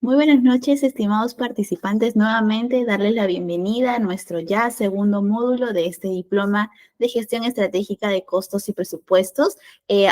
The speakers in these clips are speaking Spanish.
Muy buenas noches, estimados participantes. Nuevamente, darles la bienvenida a nuestro ya segundo módulo de este diploma de gestión estratégica de costos y presupuestos.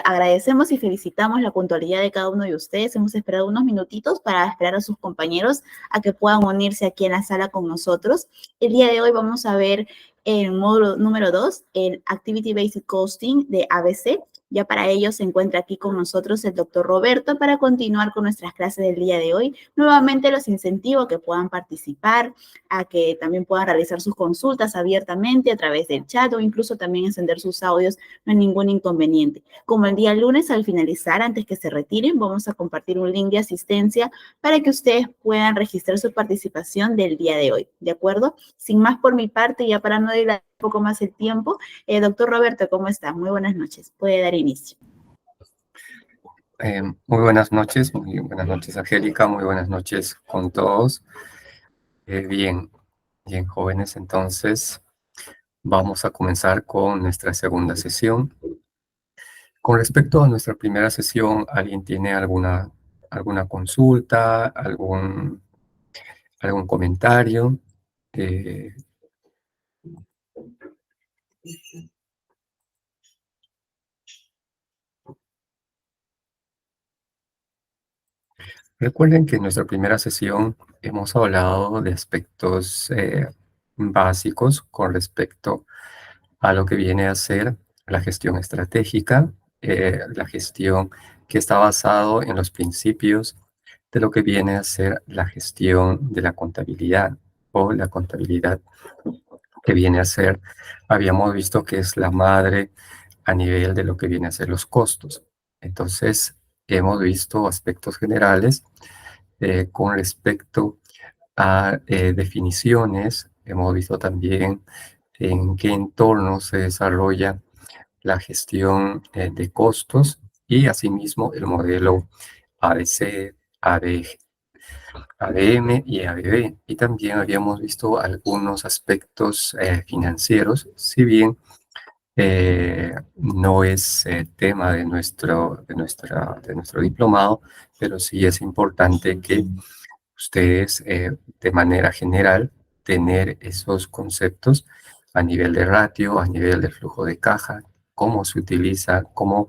Agradecemos y felicitamos la puntualidad de cada uno de ustedes. Hemos esperado unos minutitos para esperar a sus compañeros a que puedan unirse aquí en la sala con nosotros. El día de hoy vamos a ver el módulo número 2, el Activity Based Costing de ABC. Ya para ello se encuentra aquí con nosotros el doctor Roberto para continuar con nuestras clases del día de hoy. Nuevamente los incentivo a que puedan participar, a que también puedan realizar sus consultas abiertamente a través del chat o incluso también encender sus audios, no hay ningún inconveniente. Como el día lunes, al finalizar, antes que se retiren, vamos a compartir un link de asistencia para que ustedes puedan registrar su participación del día de hoy, ¿de acuerdo? Sin más por mi parte, ya para no dilatar un poco más el tiempo, doctor Roberto, ¿cómo está? Muy buenas noches. Puede dar inicio. Muy buenas noches, Angélica, muy buenas noches con todos. Bien, jóvenes, entonces vamos a comenzar con nuestra segunda sesión. Con respecto a nuestra primera sesión, ¿alguien tiene alguna consulta, algún comentario? Eh, Recuerden que en nuestra primera sesión hemos hablado de aspectos básicos con respecto a lo que viene a ser la gestión estratégica, la gestión que está basado en los principios de lo que viene a ser la gestión de la contabilidad o la contabilidad que viene a ser, habíamos visto que es la madre a nivel de lo que viene a ser los costos. Entonces, hemos visto aspectos generales con respecto a definiciones, hemos visto también en qué entorno se desarrolla la gestión de costos y asimismo el modelo ABC, AD, ADM y ABB. Y también habíamos visto algunos aspectos financieros, si bien no es tema de nuestro diplomado, pero sí es importante que ustedes de manera general tener esos conceptos a nivel de ratio, a nivel de flujo de caja, cómo se utiliza, cómo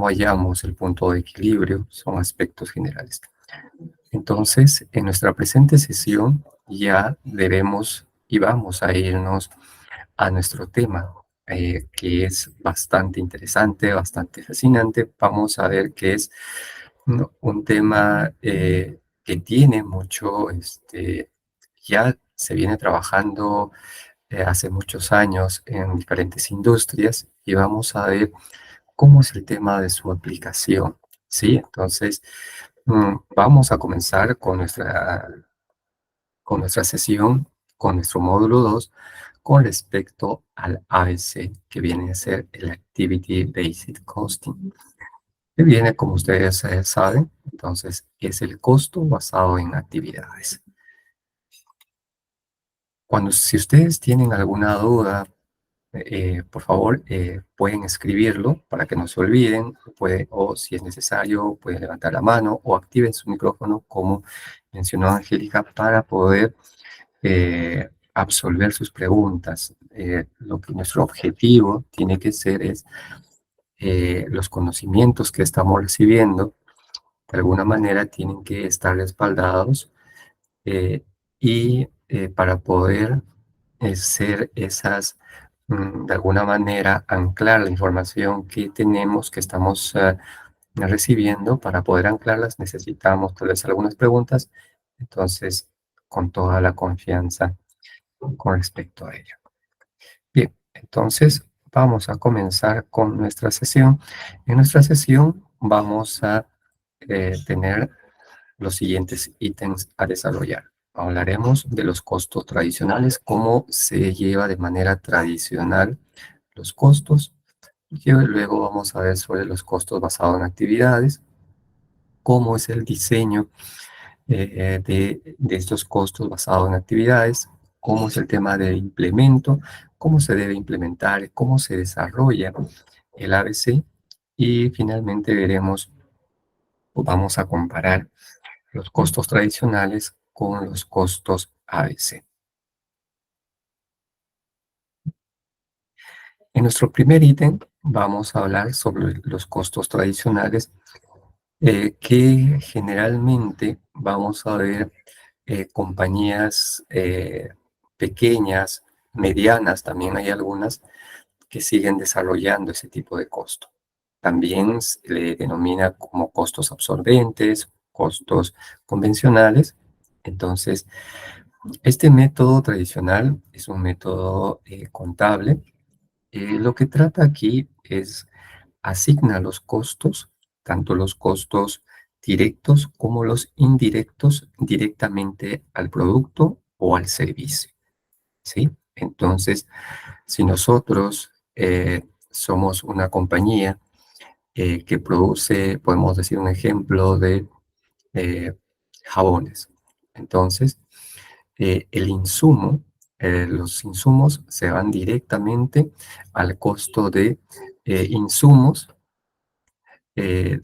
hallamos el punto de equilibrio, son aspectos generales. Entonces, en nuestra presente sesión ya debemos y vamos a irnos a nuestro tema, que es bastante interesante, bastante fascinante. Vamos a ver que es un tema que tiene mucho, ya se viene trabajando hace muchos años en diferentes industrias y vamos a ver cómo es el tema de su aplicación, ¿sí? Entonces, vamos a comenzar con nuestra sesión, con nuestro módulo 2 con respecto al ABC, que viene a ser el Activity Based Costing, que viene, como ustedes saben, entonces es el costo basado en actividades. Si ustedes tienen alguna duda, por favor, pueden escribirlo para que no se olviden, o si es necesario, pueden levantar la mano o activen su micrófono, como mencionó Angélica, para poder absolver sus preguntas. Lo que nuestro objetivo tiene que ser es los conocimientos que estamos recibiendo, de alguna manera tienen que estar respaldados eh, y para poder ser de alguna manera, anclar la información que tenemos, que estamos recibiendo, para poder anclarlas necesitamos tal vez algunas preguntas, entonces con toda la confianza con respecto a ello. Bien, entonces vamos a comenzar con nuestra sesión. En nuestra sesión vamos a tener los siguientes ítems a desarrollar. Hablaremos de los costos tradicionales, cómo se lleva de manera tradicional los costos. Y luego vamos a ver sobre los costos basados en actividades, cómo es el diseño de estos costos basados en actividades, cómo es el tema de implemento, cómo se debe implementar, cómo se desarrolla el ABC y finalmente veremos o vamos a comparar los costos tradicionales con los costos ABC. En nuestro primer ítem vamos a hablar sobre los costos tradicionales que generalmente vamos a ver compañías pequeñas, medianas, también hay algunas que siguen desarrollando ese tipo de costo. También se le denomina como costos absorbentes, costos convencionales. Entonces, este método tradicional es un método contable. Lo que trata aquí es asigna los costos, tanto los costos directos como los indirectos, directamente al producto o al servicio, ¿sí? Entonces, si nosotros somos una compañía que produce, podemos decir un ejemplo de eh, jabones. Entonces, el insumo, los insumos se van directamente al costo de insumos.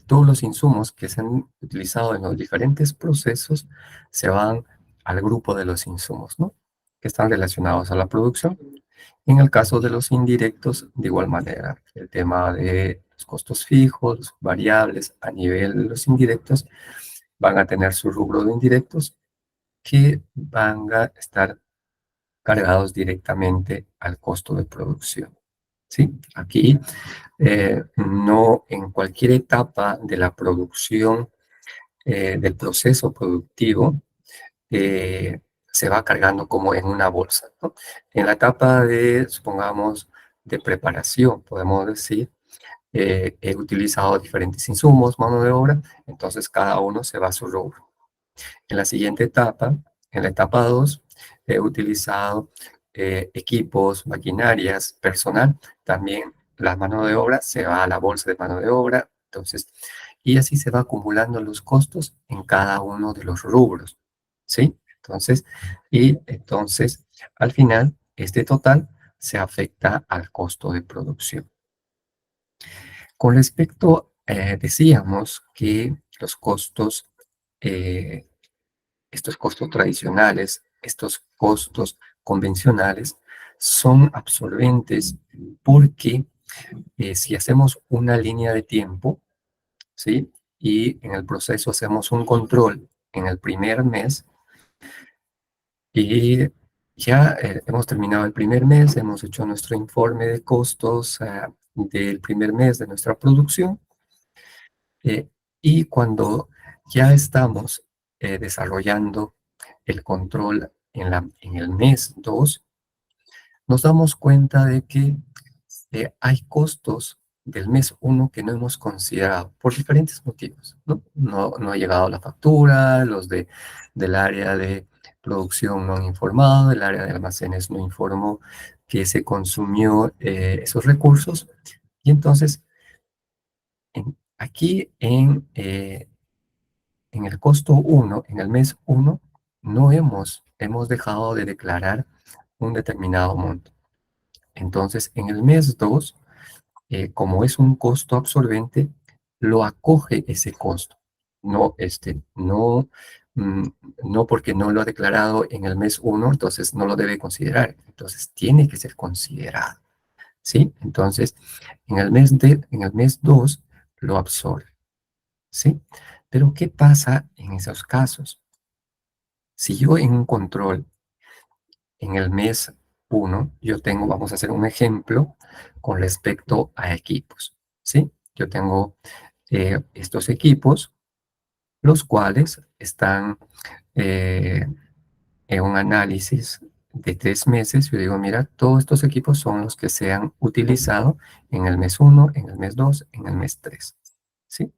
Todos los insumos que se han utilizado en los diferentes procesos se van al grupo de los insumos, ¿no? Que están relacionados a la producción. En el caso de los indirectos, de igual manera, el tema de los costos fijos, variables a nivel de los indirectos, van a tener su rubro de indirectos que van a estar cargados directamente al costo de producción. ¿Sí? Aquí, no en cualquier etapa de la producción, del proceso productivo, eh, se va cargando como en una bolsa, ¿no? En la etapa de, supongamos, de preparación, podemos decir, he utilizado diferentes insumos, mano de obra, entonces cada uno se va a su rubro. En la siguiente etapa, en la etapa 2, he utilizado equipos, maquinarias, personal, también la mano de obra se va a la bolsa de mano de obra, entonces, y así se va acumulando los costos en cada uno de los rubros, ¿sí? Entonces, al final, este total se afecta al costo de producción. Con respecto, decíamos que los costos, eh, estos costos tradicionales, estos costos convencionales, son absorbentes porque si hacemos una línea de tiempo, ¿sí? Y en el proceso hacemos un control en el primer mes y ya hemos terminado el primer mes, hemos hecho nuestro informe de costos del primer mes de nuestra producción. Eh, y cuando ya estamos desarrollando el control en el mes 2, nos damos cuenta de que hay costos del mes 1 que no hemos considerado por diferentes motivos, ¿no? No ha llegado la factura, del área de producción no han informado, el área de almacenes no informó que se consumió esos recursos, y entonces aquí en el costo 1, en el mes 1, no hemos dejado de declarar un determinado monto. Entonces, en el mes 2, como es un costo absorbente, lo acoge ese costo. No, mm, no porque no lo ha declarado en el mes 1, entonces no lo debe considerar. Entonces, tiene que ser considerado, ¿sí? Entonces, en el mes 2 lo absorbe, ¿sí? Pero, ¿qué pasa en esos casos? Si yo en un control en el mes 1, yo tengo, vamos a hacer un ejemplo con respecto a equipos, ¿sí? Yo tengo estos equipos, los cuales están en un análisis de 3 meses. Yo digo, mira, todos estos equipos son los que se han utilizado en el mes 1, en el mes 2, en el mes 3, ¿sí?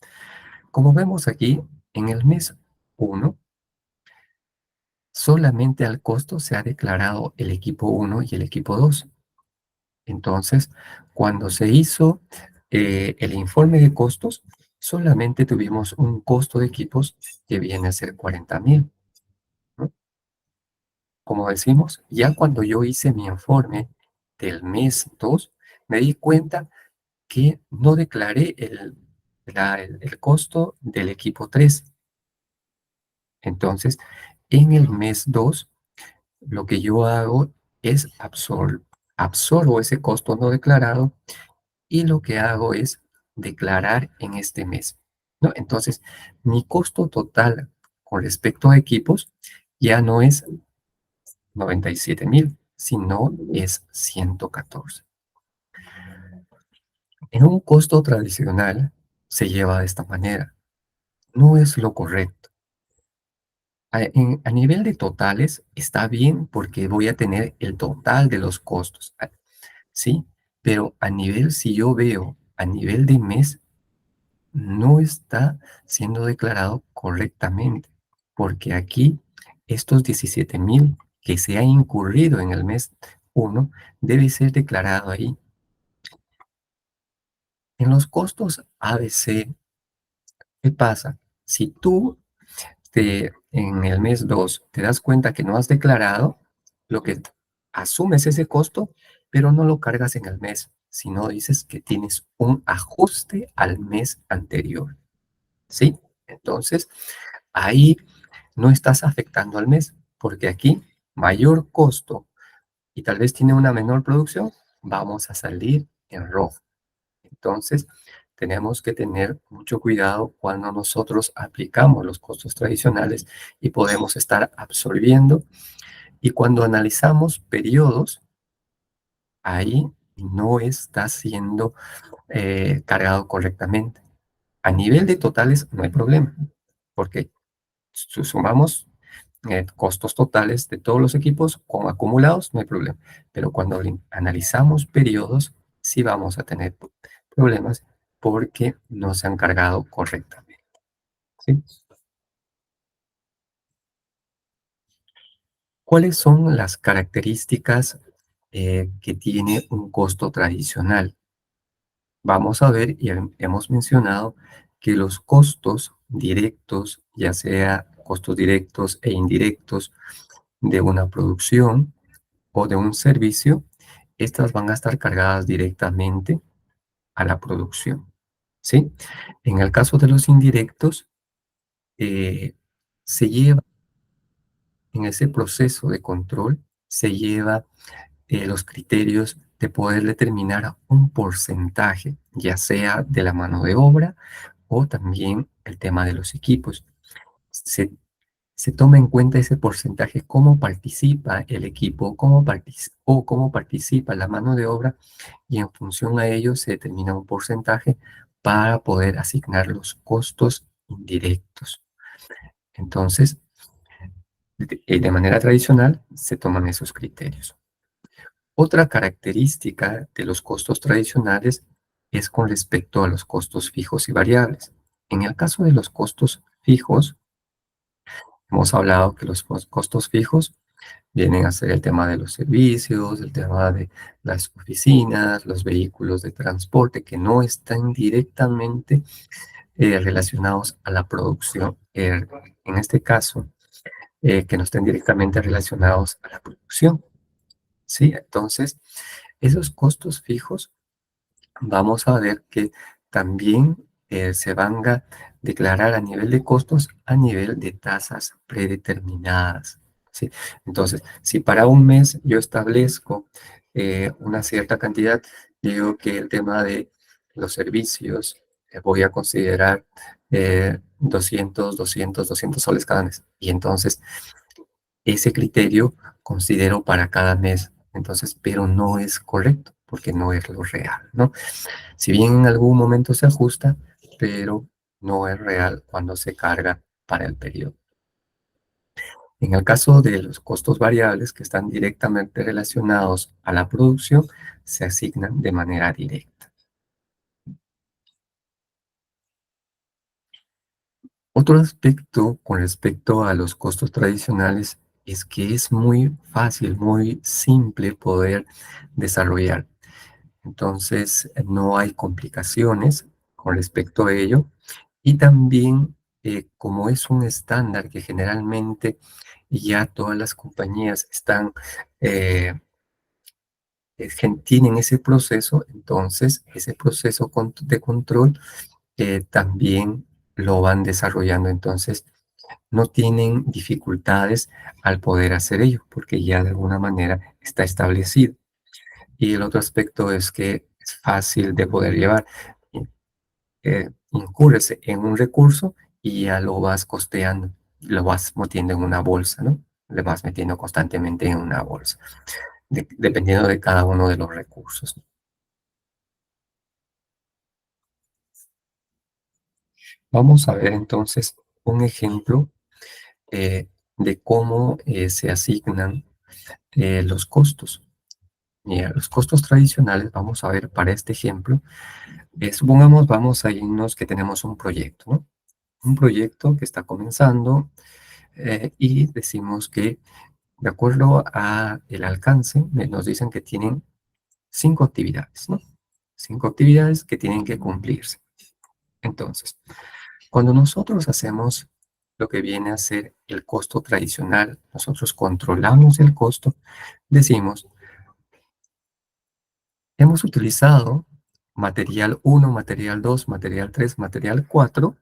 Como vemos aquí, en el mes 1, solamente al costo se ha declarado el equipo 1 y el equipo 2. Entonces, cuando se hizo el informe de costos, solamente tuvimos un costo de equipos que viene a ser 40,000, ¿no? Como decimos, ya cuando yo hice mi informe del mes 2, me di cuenta que no declaré el costo del equipo 3. Entonces, en el mes 2 lo que yo hago es absorbo ese costo no declarado y lo que hago es declarar en este mes, ¿no? Entonces, mi costo total con respecto a equipos ya no es 97,000, sino es 114. En un costo tradicional se lleva de esta manera. No es lo correcto. A nivel de totales está bien porque voy a tener el total de los costos, ¿sí? Pero a nivel, si yo veo a nivel de mes, no está siendo declarado correctamente, porque aquí estos 17,000 que se ha incurrido en el mes 1 debe ser declarado ahí. En los costos ABC, ¿qué pasa? Si tú en el mes 2 te das cuenta que no has declarado, lo que asumes ese costo, pero no lo cargas en el mes, sino dices que tienes un ajuste al mes anterior, ¿sí? Entonces, ahí no estás afectando al mes, porque aquí mayor costo y tal vez tiene una menor producción, vamos a salir en rojo. Entonces, tenemos que tener mucho cuidado cuando nosotros aplicamos los costos tradicionales y podemos estar absorbiendo. Y cuando analizamos periodos, ahí no está siendo cargado correctamente. A nivel de totales no hay problema, porque sumamos costos totales de todos los equipos con acumulados, no hay problema. Pero cuando analizamos periodos, sí vamos a tener problemas porque no se han cargado correctamente, ¿sí? ¿Cuáles son las características que tiene un costo tradicional? Vamos a ver, y hemos mencionado que los costos directos, ya sea costos directos e indirectos de una producción o de un servicio, estas van a estar cargadas directamente a la producción, ¿sí? En el caso de los indirectos, eh, se lleva en ese proceso de control, se lleva los criterios de poder determinar un porcentaje, ya sea de la mano de obra o también el tema de los equipos. Se, se toma en cuenta ese porcentaje, cómo participa el equipo, o cómo participa la mano de obra, y en función a ello se determina un porcentaje para poder asignar los costos indirectos. Entonces, de manera tradicional se toman esos criterios. Otra característica de los costos tradicionales es con respecto a los costos fijos y variables. En el caso de los costos fijos, hemos hablado que los costos fijos vienen a ser el tema de los servicios, el tema de las oficinas, los vehículos de transporte que no están directamente relacionados a la producción. En este caso, que no estén directamente relacionados a la producción. ¿Sí? Entonces, esos costos fijos, vamos a ver que también se van a declarar a nivel de costos, a nivel de tasas predeterminadas, ¿sí? Entonces, si para un mes yo establezco una cierta cantidad, digo que el tema de los servicios voy a considerar 200 soles cada mes. Y entonces ese criterio considero para cada mes. Entonces, pero no es correcto porque no es lo real, ¿no? Si bien en algún momento se ajusta, pero no es real cuando se carga para el periodo. En el caso de los costos variables que están directamente relacionados a la producción, se asignan de manera directa. Otro aspecto con respecto a los costos tradicionales es que es muy fácil, muy simple poder desarrollar. Entonces, no hay complicaciones con respecto a ello. Y también, como es un estándar que generalmente ya todas las compañías están, tienen ese proceso, entonces ese proceso de control también lo van desarrollando. Entonces, no tienen dificultades al poder hacer ello, porque ya de alguna manera está establecido. Y el otro aspecto es que es fácil de poder llevar. Incurres en un recurso y ya lo vas costeando, lo vas metiendo en una bolsa, ¿no? Le vas metiendo constantemente en una bolsa, dependiendo de cada uno de los recursos. Vamos a ver entonces un ejemplo de cómo se asignan los costos. Mira, los costos tradicionales, vamos a ver para este ejemplo, supongamos vamos a irnos que tenemos un proyecto, ¿no? Un proyecto que está comenzando y decimos que de acuerdo a el alcance, nos dicen que tienen 5 actividades, ¿no? 5 actividades que tienen que cumplirse. Entonces, cuando nosotros hacemos lo que viene a ser el costo tradicional, nosotros controlamos el costo, decimos, hemos utilizado material 1, material 2, material 3, material 4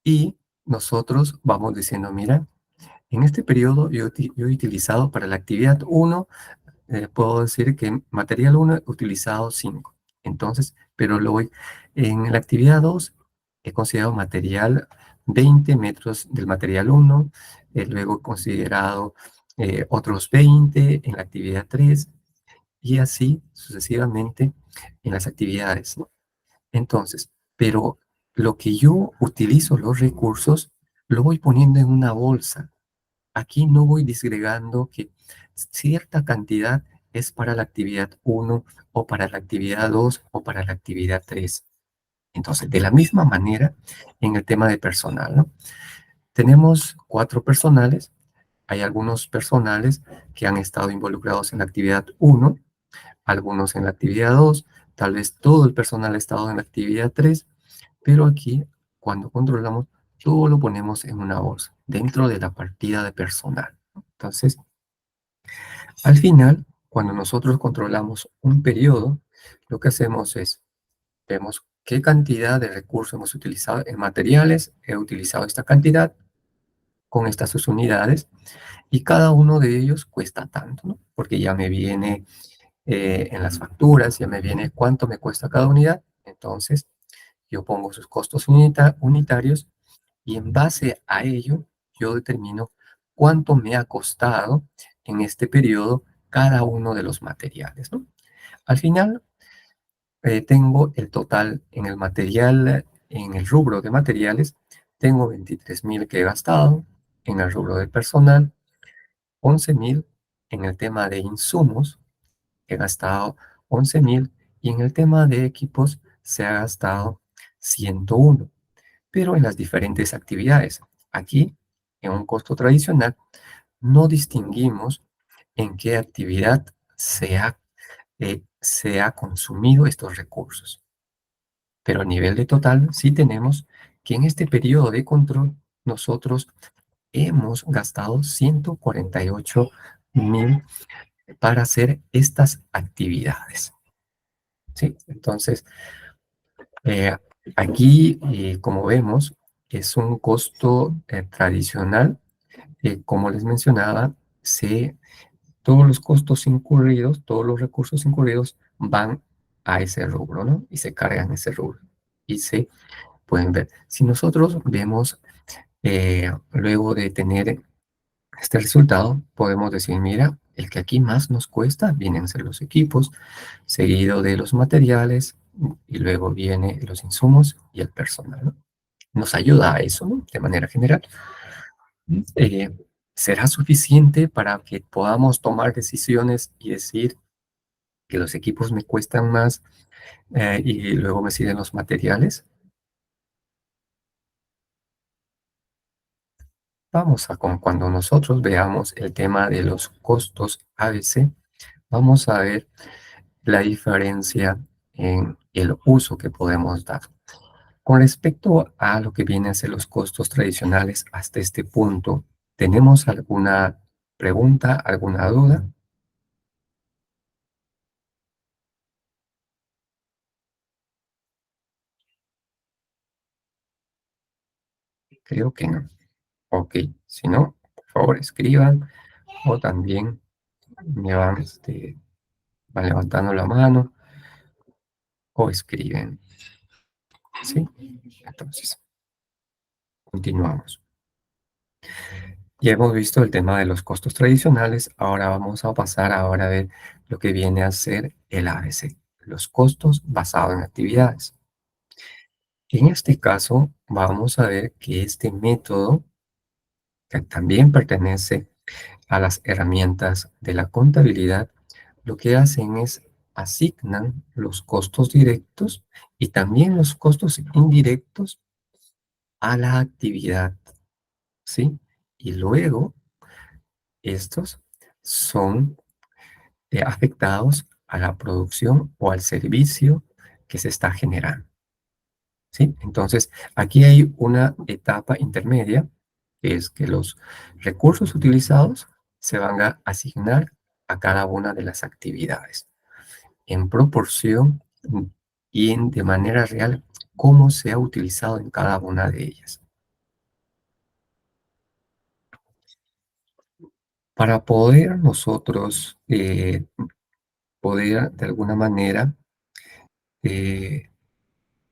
y nosotros vamos diciendo, mira, en este periodo yo he utilizado para la actividad 1, puedo decir que material 1 he utilizado 5. Entonces, pero en la actividad 2 he considerado material 20 metros del material 1, luego he considerado otros 20 en la actividad 3 y así sucesivamente en las actividades, ¿no? Entonces, pero lo que yo utilizo, los recursos, lo voy poniendo en una bolsa. Aquí no voy disgregando que cierta cantidad es para la actividad 1 o para la actividad 2 o para la actividad 3. Entonces, de la misma manera, en el tema de personal, ¿no? Tenemos 4 personales. Hay algunos personales que han estado involucrados en la actividad 1, algunos en la actividad 2, tal vez todo el personal ha estado en la actividad 3, pero aquí, cuando controlamos, todo lo ponemos en una bolsa, dentro de la partida de personal. Entonces, al final, cuando nosotros controlamos un periodo, lo que hacemos es, vemos qué cantidad de recursos hemos utilizado en materiales, he utilizado esta cantidad con estas sus unidades, y cada uno de ellos cuesta tanto, ¿no? Porque ya me viene en las facturas, ya me viene cuánto me cuesta cada unidad, entonces yo pongo sus costos unitarios y en base a ello yo determino cuánto me ha costado en este periodo cada uno de los materiales, ¿no? Al final tengo el total en el material, en el rubro de materiales, tengo 23.000 que he gastado, en el rubro de personal, 11.000, en el tema de insumos, he gastado 11.000 y en el tema de equipos se ha gastado 101, pero en las diferentes actividades. Aquí, en un costo tradicional, no distinguimos en qué actividad se ha consumido estos recursos. Pero a nivel de total, sí tenemos que en este periodo de control nosotros hemos gastado 148.000 para hacer estas actividades. ¿Sí? Entonces, eh, aquí, como vemos, es un costo tradicional. Como les mencionaba, todos los costos incurridos, todos los recursos incurridos van a ese rubro, ¿no? Y se cargan ese rubro. Y se pueden ver. Si nosotros vemos, luego de tener este resultado, podemos decir, mira, el que aquí más nos cuesta vienen a ser los equipos, seguido de los materiales, y luego viene los insumos y el personal, ¿no? Nos ayuda a eso, ¿no? De manera general. Eh, ¿Será suficiente para que podamos tomar decisiones y decir que los equipos me cuestan más y luego me siguen los materiales? Cuando nosotros veamos el tema de los costos ABC, vamos a ver la diferencia en el uso que podemos dar. Con respecto a lo que vienen a ser los costos tradicionales hasta este punto, ¿tenemos alguna pregunta, alguna duda? Creo que no. Ok, si no, por favor escriban o también me van levantando la mano o escriben, ¿sí? Entonces, continuamos. Ya hemos visto el tema de los costos tradicionales, ahora vamos a pasar ahora a ver lo que viene a ser el ABC, los costos basados en actividades. En este caso, vamos a ver que este método, que también pertenece a las herramientas de la contabilidad, lo que hacen es asignan los costos directos y también los costos indirectos a la actividad, ¿sí? Y luego estos son afectados a la producción o al servicio que se está generando, ¿sí? Entonces, aquí hay una etapa intermedia, que es que los recursos utilizados se van a asignar a cada una de las actividades en proporción y de manera real cómo se ha utilizado en cada una de ellas. Para poder nosotros poder de alguna manera eh,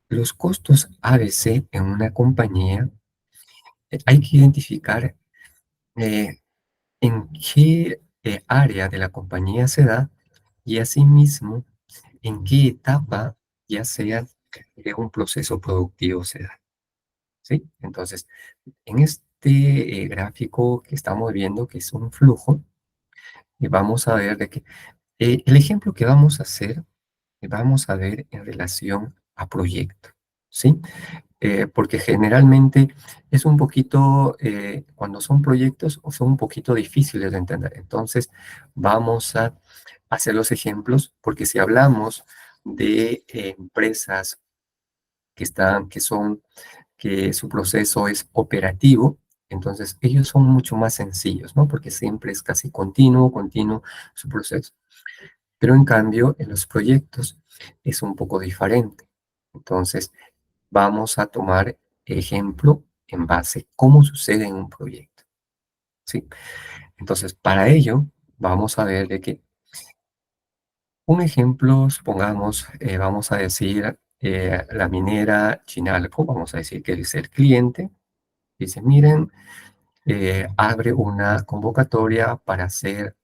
los costos ABC en una compañía, hay que identificar eh, en qué área de la compañía se da y asimismo en qué etapa, ya sea de un proceso productivo, se da, ¿sí? Entonces, en este gráfico que estamos viendo, que es un flujo, vamos a ver de que el ejemplo que vamos a hacer, vamos a ver en relación a proyecto, ¿sí? Porque generalmente es un poquito, cuando son proyectos, son un poquito difíciles de entender. Entonces, vamos a hacer los ejemplos, porque si hablamos de empresas que su proceso es operativo, entonces ellos son mucho más sencillos, ¿no? Porque siempre es casi continuo su proceso. Pero en cambio, en los proyectos es un poco diferente. Entonces, vamos a tomar ejemplo en base a cómo sucede en un proyecto, ¿sí? Entonces, para ello, vamos a ver de que un ejemplo, supongamos, vamos a decir, la minera Chinalco, vamos a decir que es el cliente, dice, miren, abre una convocatoria para hacer,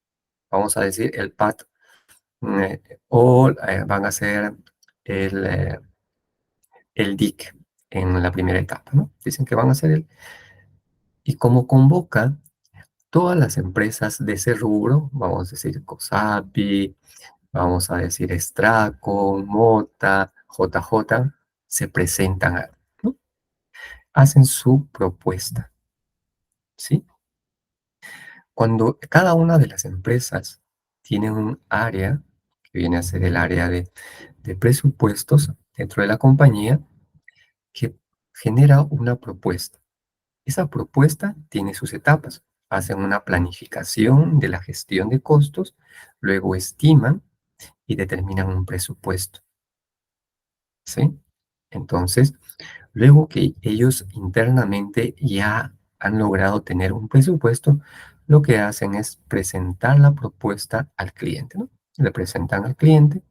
vamos a decir, el PAT, o van a hacer el, eh, el DIC en la primera etapa, ¿no? Dicen que van a hacer y como convoca todas las empresas de ese rubro, vamos a decir COSAPI, vamos a decir Straco, Mota, JJ, se presentan, ¿no? Hacen su propuesta, ¿sí? Cuando cada una de las empresas tiene un área, que viene a ser el área de presupuestos dentro de la compañía, que genera una propuesta. Esa propuesta tiene sus etapas. Hacen una planificación de la gestión de costos, luego estiman y determinan un presupuesto, ¿sí? Entonces, luego que ellos internamente ya han logrado tener un presupuesto, lo que hacen es presentar la propuesta al cliente, ¿no? Le presentan al cliente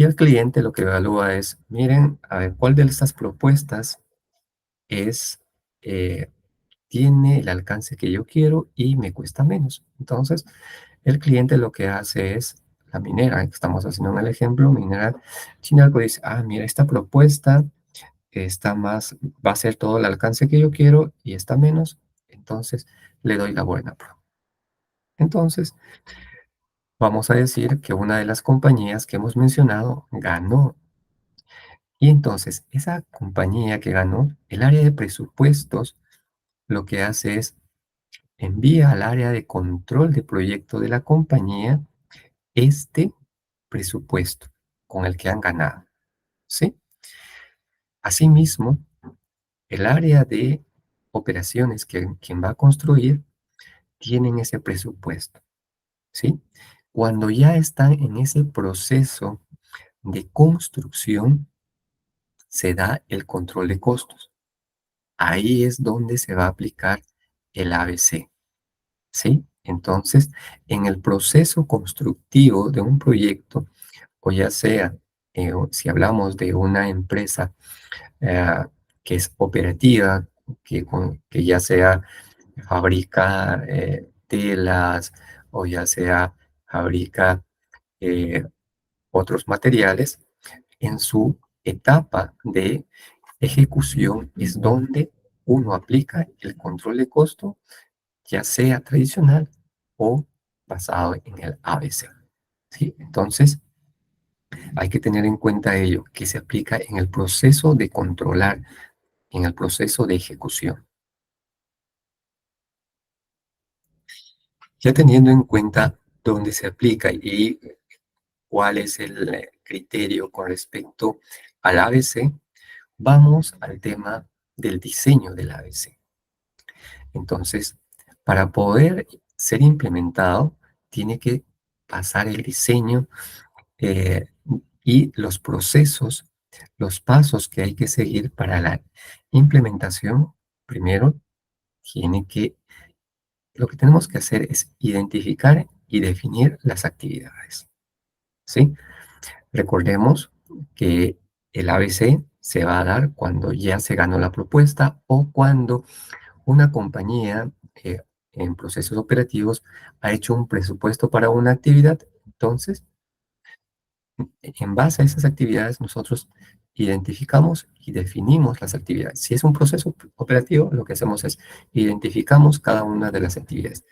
y el cliente lo que evalúa es, miren, a ver, ¿cuál de estas propuestas es, eh, tiene el alcance que yo quiero y me cuesta menos? Entonces, el cliente lo que hace es, la minera, que estamos haciendo en el ejemplo, minera Chinalco dice, ah, mira, esta propuesta está más, va a ser todo el alcance que yo quiero y está menos, entonces le doy la buena. Entonces, vamos a decir que una de las compañías que hemos mencionado ganó. Y entonces, esa compañía que ganó, el área de presupuestos, lo que hace es envía al área de control de proyecto de la compañía este presupuesto con el que han ganado, ¿sí? Asimismo, el área de operaciones que quien va a construir tienen ese presupuesto, ¿sí? Cuando ya están en ese proceso de construcción, se da el control de costos. Ahí es donde se va a aplicar el ABC, ¿sí? Entonces, en el proceso constructivo de un proyecto, o ya sea, si hablamos de una empresa eh, que es operativa, que ya sea fabrica telas o ya sea fabrica eh, otros materiales, en su etapa de ejecución es donde uno aplica el control de costo, ya sea tradicional o basado en el ABC. ¿Sí? Entonces, hay que tener en cuenta ello, que se aplica en el proceso de controlar, en el proceso de ejecución. Ya teniendo en cuenta dónde se aplica y cuál es el criterio con respecto al ABC, vamos al tema del diseño del ABC. Entonces, para poder ser implementado, tiene que pasar el diseño eh, y los procesos, los pasos que hay que seguir para la implementación. Primero, lo que tenemos que hacer es identificar y definir las actividades, ¿sí? Recordemos que el ABC se va a dar cuando ya se ganó la propuesta o cuando una compañía en procesos operativos ha hecho un presupuesto para una actividad. Entonces, en base a esas actividades, nosotros identificamos y definimos las actividades. Si es un proceso operativo, lo que hacemos es identificamos cada una de las actividades.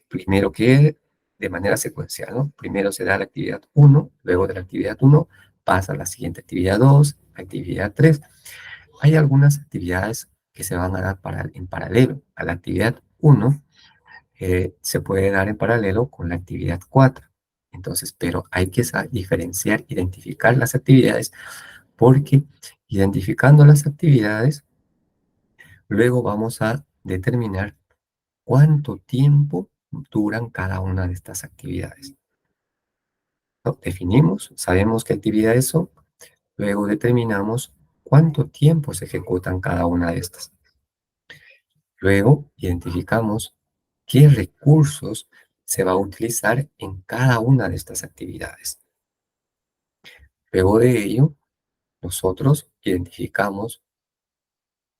Primero que de manera secuencial, ¿no? Primero se da la actividad 1, luego de la actividad 1 pasa a la siguiente actividad 2, actividad 3. Hay algunas actividades que se van a dar en paralelo a la actividad 1, se puede dar en paralelo con la actividad 4. Entonces, pero hay que diferenciar, identificar las actividades, porque identificando las actividades, luego vamos a determinar cuánto tiempo duran cada una de estas actividades, ¿no? Definimos, sabemos qué actividades son, luego determinamos cuánto tiempo se ejecutan cada una de estas. Luego identificamos qué recursos se va a utilizar en cada una de estas actividades. Luego de ello, nosotros identificamos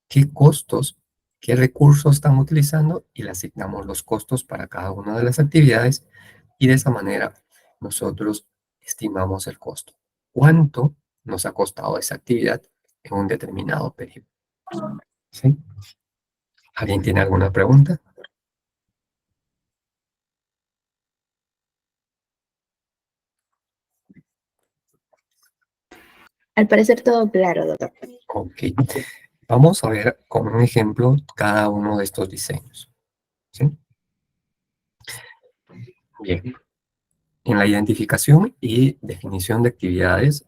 qué costos, qué recursos están utilizando y le asignamos los costos para cada una de las actividades y de esa manera nosotros estimamos el costo. ¿Cuánto nos ha costado esa actividad en un determinado periodo? ¿Sí? ¿Alguien tiene alguna pregunta? Al parecer todo claro, doctor. Ok. Vamos a ver con un ejemplo cada uno de estos diseños. ¿Sí? Bien. En la identificación y definición de actividades,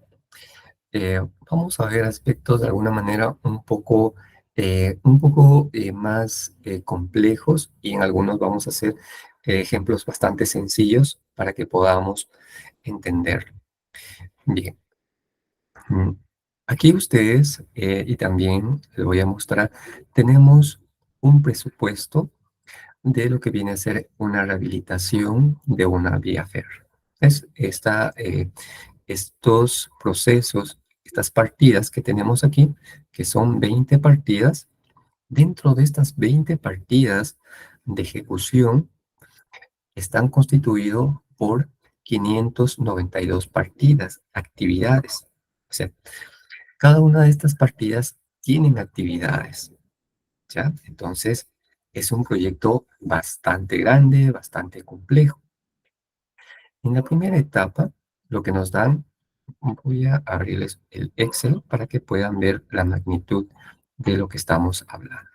vamos a ver aspectos de alguna manera un poco más complejos y en algunos vamos a hacer ejemplos bastante sencillos para que podamos entender. Bien. Mm, Aquí ustedes, y también les voy a mostrar, tenemos un presupuesto de lo que viene a ser una rehabilitación de una vía férrea. Estos procesos, estas partidas que tenemos aquí, que son 20 partidas, dentro de estas 20 partidas de ejecución están constituidos por 592 partidas, actividades. O sea, cada una de estas partidas tienen actividades, ¿ya? Entonces, es un proyecto bastante grande, bastante complejo. En la primera etapa, lo que nos dan, voy a abrirles el Excel para que puedan ver la magnitud de lo que estamos hablando.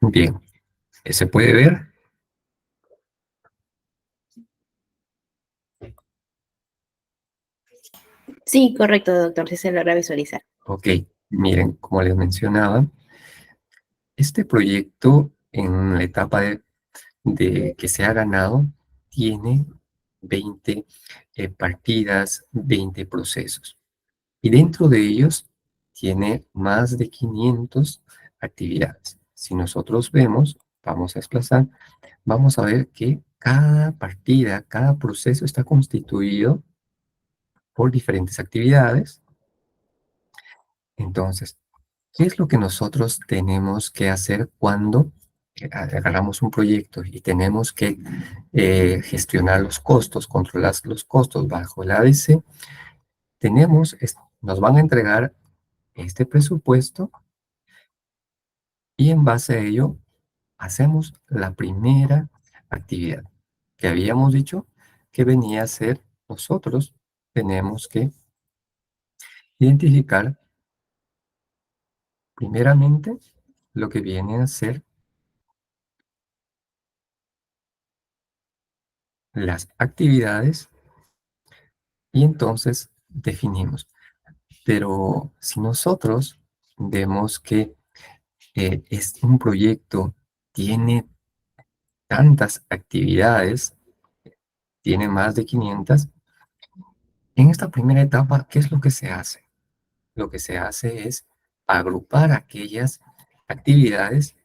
Bien, ¿se puede ver? Sí, correcto, doctor, sí se logra visualizar. Ok, miren, como les mencionaba, este proyecto en la etapa de que se ha ganado, tiene 20 partidas, 20 procesos. Y dentro de ellos tiene más de 500 actividades. Si nosotros vemos, vamos a desplazar, vamos a ver que cada partida, cada proceso está constituido por diferentes actividades. Entonces, ¿qué es lo que nosotros tenemos que hacer cuando agarramos un proyecto y tenemos que gestionar los costos, controlar los costos bajo el ABC? Nos van a entregar este presupuesto y en base a ello hacemos la primera actividad que habíamos dicho que venía a ser nosotros tenemos que identificar primeramente lo que viene a ser las actividades y entonces definimos. Pero si nosotros vemos que es un proyecto, tiene tantas actividades, tiene más de 500, en esta primera etapa, ¿qué es lo que se hace? Lo que se hace es agrupar aquellas actividades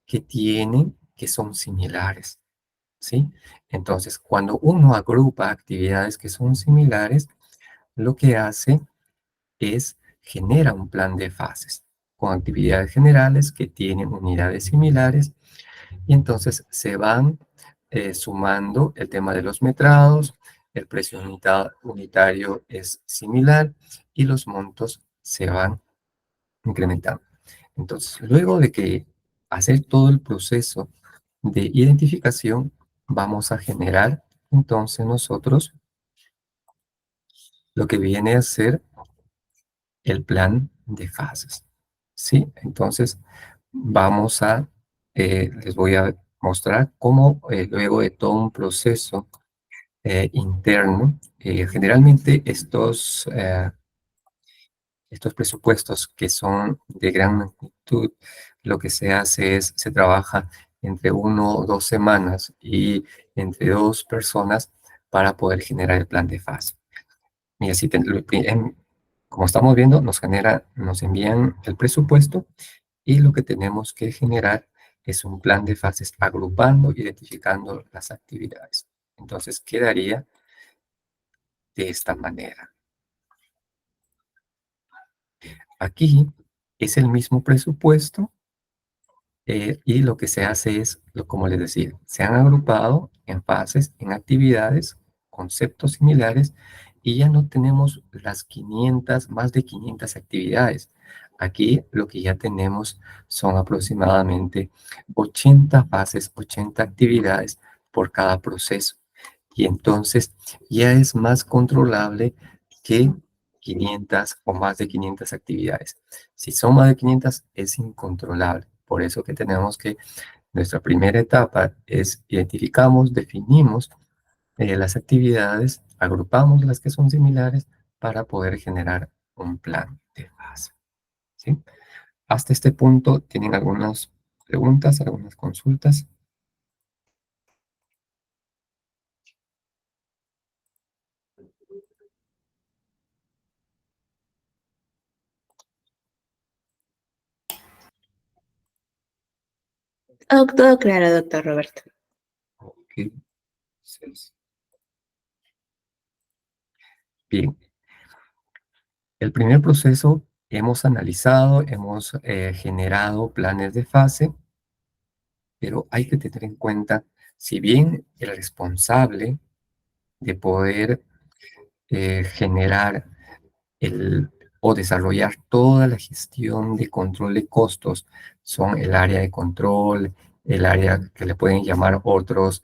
que son similares, ¿sí? Entonces, cuando uno agrupa actividades que son similares, lo que hace es genera un plan de fases con actividades generales que tienen unidades similares y entonces se van sumando el tema de los metrados, el precio unitario es similar y los montos se van incrementando. Entonces, luego de que hacer todo el proceso de identificación, vamos a generar entonces nosotros lo que viene a ser el plan de fases. ¿Sí? Entonces, les voy a mostrar cómo luego de todo un proceso interno, generalmente estos presupuestos que son de gran magnitud, lo que se hace es, se trabaja entre 1 o 2 semanas y entre 2 personas para poder generar el plan de fase. Y así, como estamos viendo, nos envían el presupuesto y lo que tenemos que generar es un plan de fases agrupando, identificando las actividades. Entonces, quedaría de esta manera. Aquí es el mismo presupuesto y lo que se hace es, como les decía, se han agrupado en fases, en actividades, conceptos similares y ya no tenemos más de 500 actividades. Aquí lo que ya tenemos son aproximadamente 80 fases, 80 actividades por cada proceso. Y entonces ya es más controlable que 500 o más de 500 actividades. Si son más de 500 es incontrolable. Por eso que nuestra primera etapa es identificamos, definimos las actividades, agrupamos las que son similares para poder generar un plan de fase. ¿Sí? Hasta este punto, ¿tienen algunas preguntas, algunas consultas? Todo claro, doctor Roberto. Ok. Bien. El primer proceso hemos analizado, hemos generado planes de fase, pero hay que tener en cuenta, si bien el responsable de poder generar o desarrollar toda la gestión de control de costos son el área de control, el área que le pueden llamar otros,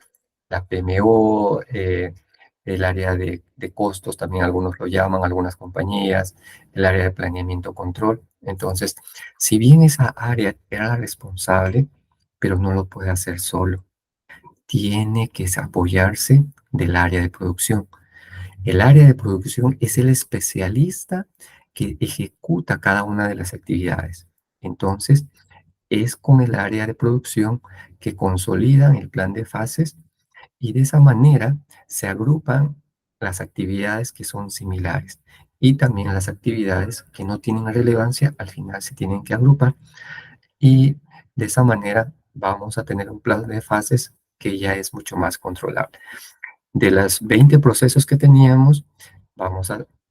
la PMO, el área de costos, también algunos lo llaman, algunas compañías, el área de planeamiento control. Entonces, si bien esa área era la responsable, pero no lo puede hacer solo, tiene que apoyarse del área de producción. El área de producción es el especialista que ejecuta cada una de las actividades. Entonces, es con el área de producción que consolidan el plan de fases y de esa manera se agrupan las actividades que son similares y también las actividades que no tienen relevancia, al final se tienen que agrupar y de esa manera vamos a tener un plan de fases que ya es mucho más controlable. De las 20 procesos que teníamos,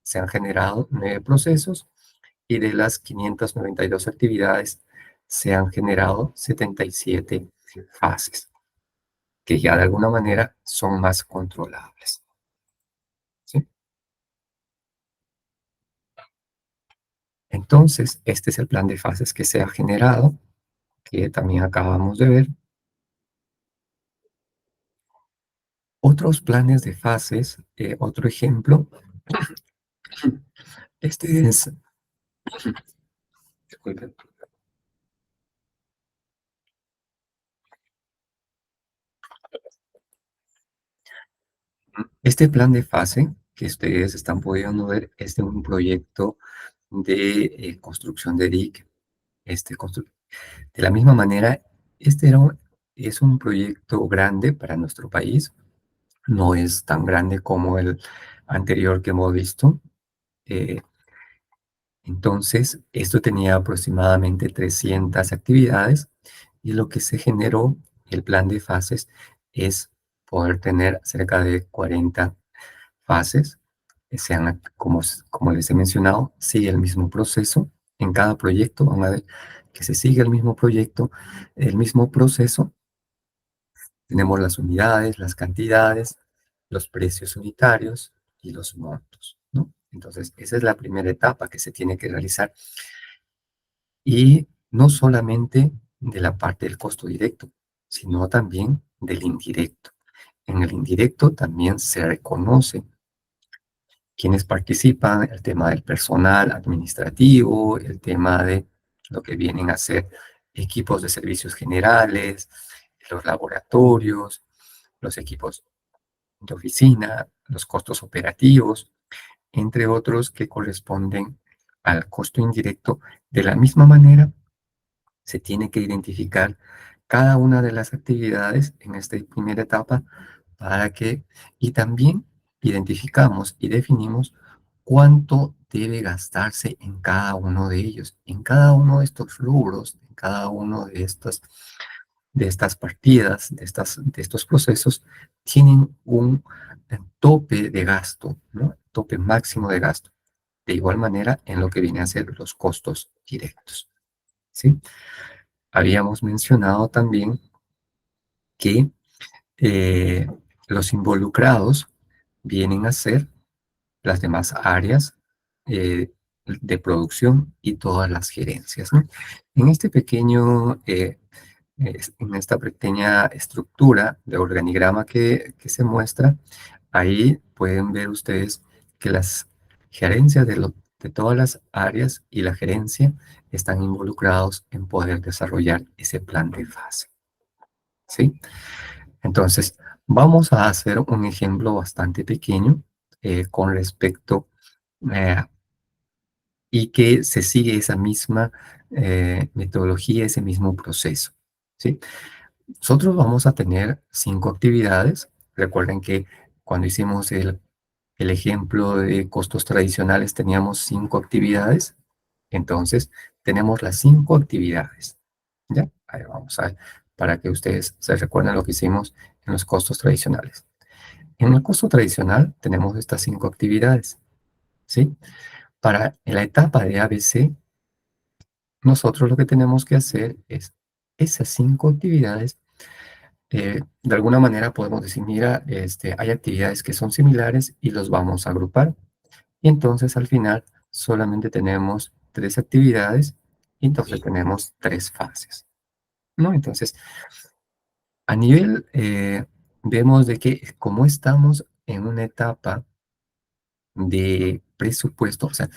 se han generado 9 procesos y de las 592 actividades se han generado 77 fases, que ya de alguna manera son más controlables. ¿Sí? Entonces, este es el plan de fases que se ha generado, que también acabamos de ver. Otros planes de fases, otro ejemplo, este es, disculpen, este plan de fase que ustedes están pudiendo ver es de un proyecto de construcción de dique. De la misma manera, es un proyecto grande para nuestro país, no es tan grande como el anterior que hemos visto. eh, Entonces, esto tenía aproximadamente 300 actividades y lo que se generó, el plan de fases, es poder tener cerca de 40 fases, que sean, como les he mencionado, sigue el mismo proceso. En cada proyecto van a ver que se sigue el mismo proyecto, el mismo proceso. Tenemos las unidades, las cantidades, los precios unitarios y los montos, ¿no? Entonces, esa es la primera etapa que se tiene que realizar. Y no solamente de la parte del costo directo, sino también del indirecto. En el indirecto también se reconoce quienes participan, el tema del personal administrativo, el tema de lo que vienen a ser equipos de servicios generales, los laboratorios, los equipos de oficina, los costos operativos, entre otros que corresponden al costo indirecto. De la misma manera, se tiene que identificar cada una de las actividades en esta primera etapa y también identificamos y definimos cuánto debe gastarse en cada uno de ellos, en cada uno de estos rubros, en cada uno de estas partidas, de estos procesos, tienen un tope de gasto, ¿no? Tope máximo de gasto. De igual manera, en lo que viene a ser los costos directos, ¿sí? Habíamos mencionado también que eh, los involucrados vienen a ser las demás áreas de producción y todas las gerencias, ¿no? En este pequeño, en esta pequeña estructura de organigrama que se muestra, ahí pueden ver ustedes que las gerencias de todas las áreas y la gerencia están involucrados en poder desarrollar ese plan de fase, ¿sí? Entonces, vamos a hacer un ejemplo bastante pequeño con respecto eh, y que se sigue esa misma metodología, ese mismo proceso, ¿sí? Nosotros vamos a tener 5 actividades. Recuerden que cuando hicimos el ejemplo de costos tradicionales teníamos 5 actividades. Entonces, tenemos las 5 actividades, ¿ya? Ahí vamos a ver, para que ustedes se recuerden lo que hicimos en los costos tradicionales. En el costo tradicional tenemos estas 5 actividades, ¿sí? Para la etapa de ABC, nosotros lo que tenemos que hacer es esas 5 actividades. De alguna manera podemos decir, mira, hay actividades que son similares y los vamos a agrupar. Y entonces al final solamente tenemos 3 actividades y entonces tenemos 3 fases, ¿no? Entonces, a nivel, vemos de que como estamos en una etapa de presupuesto, o sea,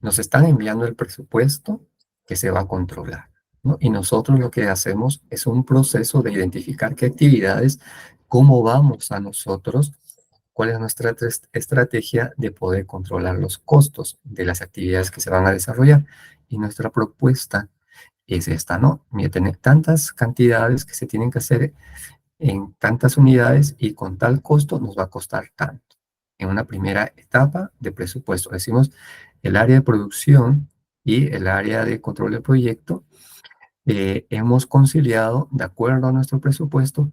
nos están enviando el presupuesto que se va a controlar, ¿no? Y nosotros lo que hacemos es un proceso de identificar qué actividades, cómo vamos a nosotros, cuál es nuestra estrategia de poder controlar los costos de las actividades que se van a desarrollar. Y nuestra propuesta es esta, ¿no? Mira, tener tantas cantidades que se tienen que hacer en tantas unidades y con tal costo nos va a costar tanto. En una primera etapa de presupuesto, decimos el área de producción y el área de control del proyecto, hemos conciliado de acuerdo a nuestro presupuesto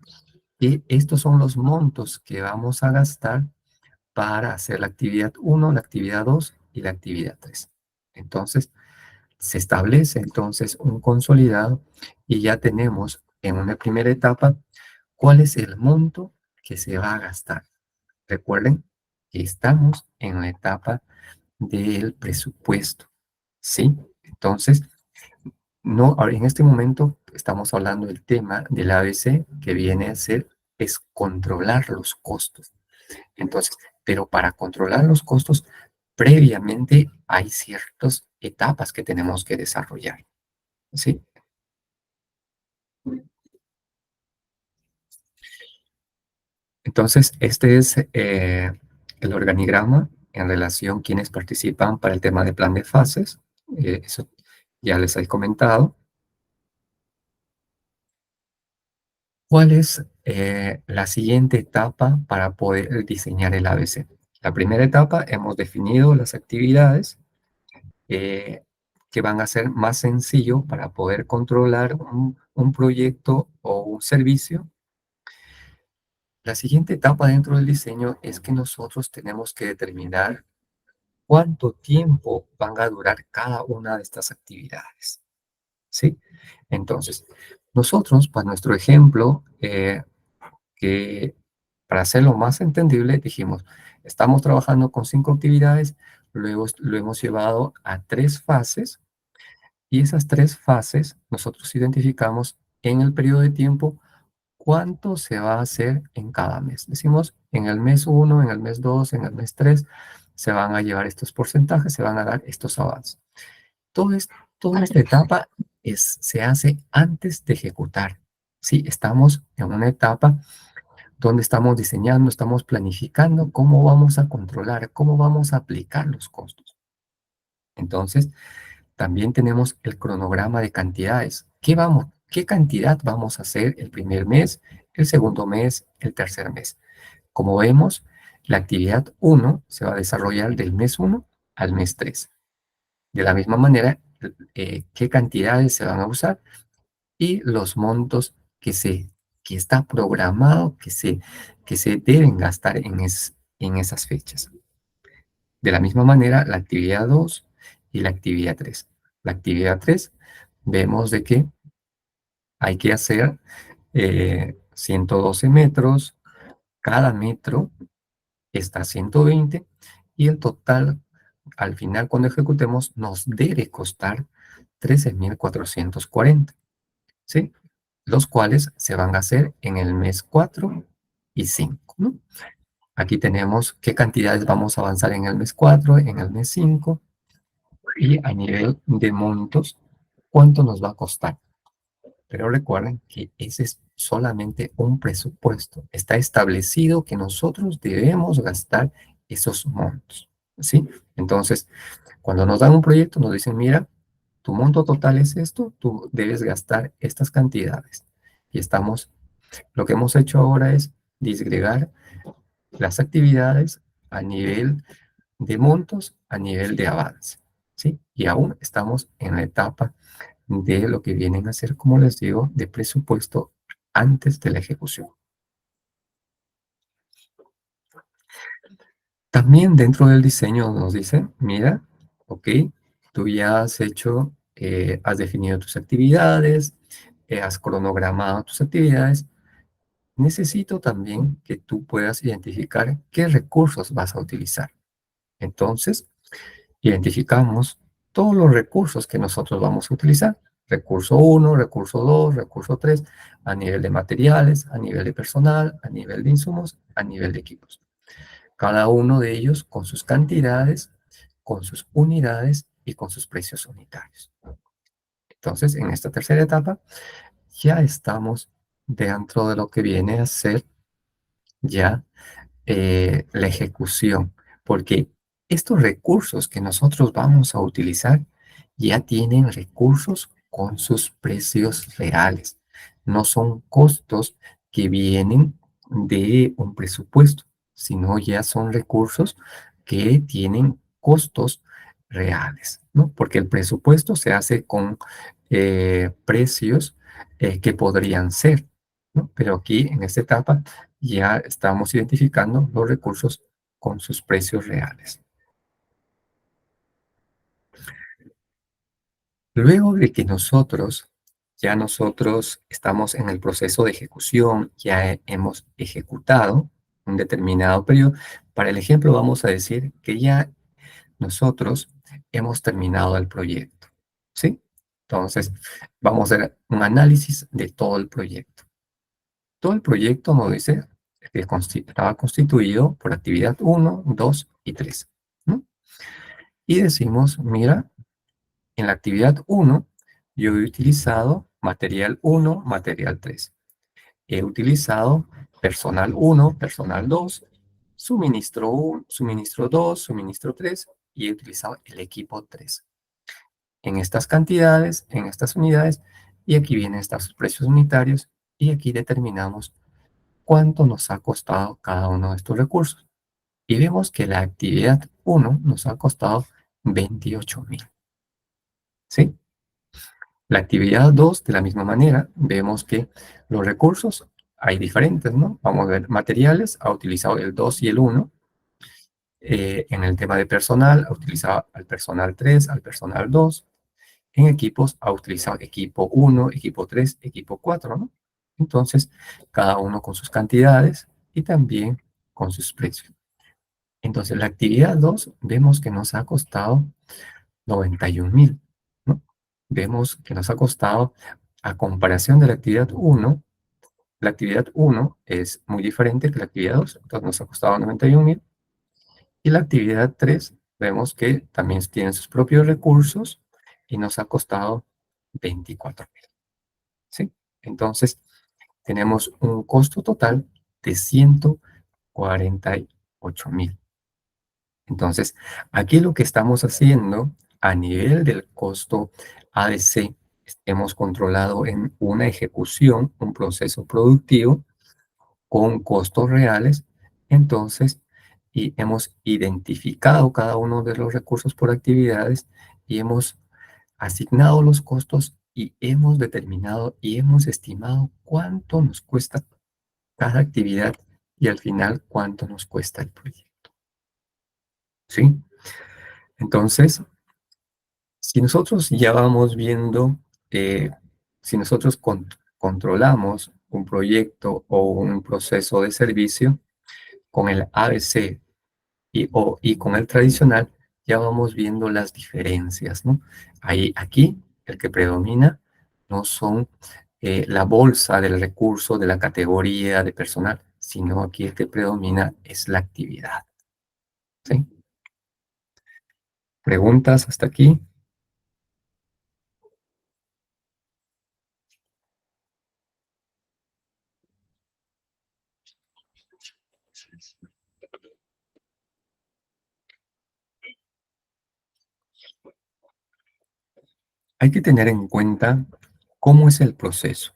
y estos son los montos que vamos a gastar para hacer la actividad 1, la actividad 2 y la actividad 3. Entonces, se establece entonces un consolidado y ya tenemos en una primera etapa cuál es el monto que se va a gastar. Recuerden que estamos en la etapa del presupuesto, ¿sí? Entonces, no, en este momento estamos hablando del tema del ABC que viene a ser es controlar los costos. Entonces, pero para controlar los costos, previamente hay ciertas etapas que tenemos que desarrollar, ¿sí? Entonces, este es el organigrama en relación a quienes participan para el tema de plan de fases. Eso ya les he comentado. ¿Cuál es la siguiente etapa para poder diseñar el ABC? La primera etapa hemos definido las actividades eh, que van a ser más sencillo para poder controlar un proyecto o un servicio. La siguiente etapa dentro del diseño es que nosotros tenemos que determinar cuánto tiempo van a durar cada una de estas actividades, ¿sí? Entonces, nosotros, para nuestro ejemplo, que para hacerlo más entendible, dijimos, estamos trabajando con 5 actividades, luego lo hemos llevado a 3 fases, y esas 3 fases nosotros identificamos en el periodo de tiempo cuánto se va a hacer en cada mes. Decimos, en el mes 1, en el mes 2, en el mes 3, se van a llevar estos porcentajes, se van a dar estos avances. Todo esto, toda esta etapa se hace antes de ejecutar. Sí, estamos en una etapa donde estamos diseñando, estamos planificando cómo vamos a controlar, cómo vamos a aplicar los costos. Entonces, también tenemos el cronograma de cantidades. ¿Qué cantidad vamos a hacer el primer mes, el segundo mes, el tercer mes? Como vemos, la actividad 1 se va a desarrollar del mes 1 al mes 3. De la misma manera, qué cantidades se van a usar y los montos que está programado que se deben gastar en esas fechas. De la misma manera, la actividad 2 y la actividad 3. La actividad 3, vemos de que hay que hacer 112 metros, cada metro está a 120 y el total, al final, cuando ejecutemos, nos debe costar 13.440, ¿sí? Los cuales se van a hacer en el mes 4 y 5, ¿no? Aquí tenemos qué cantidades vamos a avanzar en el mes 4, en el mes 5, y a nivel de montos, cuánto nos va a costar. Pero recuerden que ese es solamente un presupuesto. Está establecido que nosotros debemos gastar esos montos, ¿sí? Entonces, cuando nos dan un proyecto, nos dicen, mira, tu monto total es esto, tú debes gastar estas cantidades. Y lo que hemos hecho ahora es disgregar las actividades a nivel de montos, a nivel de avance, ¿sí? Y aún estamos en la etapa de lo que vienen a ser, como les digo, de presupuesto antes de la ejecución. También dentro del diseño nos dice, mira, ok, tú ya has hecho, has definido tus actividades, has cronogramado tus actividades. Necesito también que tú puedas identificar qué recursos vas a utilizar. Entonces, identificamos todos los recursos que nosotros vamos a utilizar. Recurso 1, recurso 2, recurso 3, a nivel de materiales, a nivel de personal, a nivel de insumos, a nivel de equipos. Cada uno de ellos con sus cantidades, con sus unidades y con sus precios unitarios. Entonces, en esta tercera etapa, ya estamos dentro de lo que viene a ser ya la ejecución, porque estos recursos que nosotros vamos a utilizar ya tienen recursos con sus precios reales. No son costos que vienen de un presupuesto, sino ya son recursos que tienen costos reales, ¿no? Porque el presupuesto se hace con precios que podrían ser, ¿no? Pero aquí en esta etapa ya estamos identificando los recursos con sus precios reales. Luego de que nosotros estamos en el proceso de ejecución, ya hemos ejecutado un determinado periodo. Para el ejemplo, vamos a decir que ya nosotros hemos terminado el proyecto, ¿sí? Entonces, vamos a hacer un análisis de todo el proyecto. Todo el proyecto nos dice que estaba constituido por actividad 1, 2 y 3, ¿no? Y decimos, mira, en la actividad 1, yo he utilizado material 1, material 3. He utilizado personal 1, personal 2, suministro 1, suministro 2, suministro 3 y he utilizado el equipo 3. En estas cantidades, en estas unidades, y aquí vienen estos precios unitarios y aquí determinamos cuánto nos ha costado cada uno de estos recursos. Y vemos que la actividad 1 nos ha costado 28,000. ¿Sí? La actividad 2, de la misma manera, vemos que los recursos hay diferentes, ¿no? Vamos a ver, materiales, ha utilizado el 2 y el 1. En el tema de personal, ha utilizado al personal 3, al personal 2. En equipos, ha utilizado equipo 1, equipo 3, equipo 4, ¿no? Entonces, cada uno con sus cantidades y también con sus precios. Entonces, la actividad 2, vemos que nos ha costado 91,000, ¿no? Vemos que nos ha costado, a comparación de la actividad 1 es muy diferente que la actividad 2, entonces nos ha costado 91,000. Y la actividad 3, vemos que también tiene sus propios recursos y nos ha costado 24,000, ¿sí? Entonces, tenemos un costo total de 148,000. Entonces, aquí lo que estamos haciendo a nivel del costo ADC, hemos controlado en una ejecución, un proceso productivo con costos reales. Entonces, y hemos identificado cada uno de los recursos por actividades y hemos asignado los costos y hemos determinado y hemos estimado cuánto nos cuesta cada actividad y al final cuánto nos cuesta el proyecto. ¿Sí? Entonces, si nosotros ya vamos viendo, si nosotros controlamos un proyecto o un proceso de servicio con el ABC y con el tradicional, ya vamos viendo las diferencias, ¿no? Aquí, el que predomina no son la bolsa del recurso, de la categoría de personal, sino aquí el que predomina es la actividad, ¿sí? ¿Preguntas hasta aquí? Hay que tener en cuenta cómo es el proceso.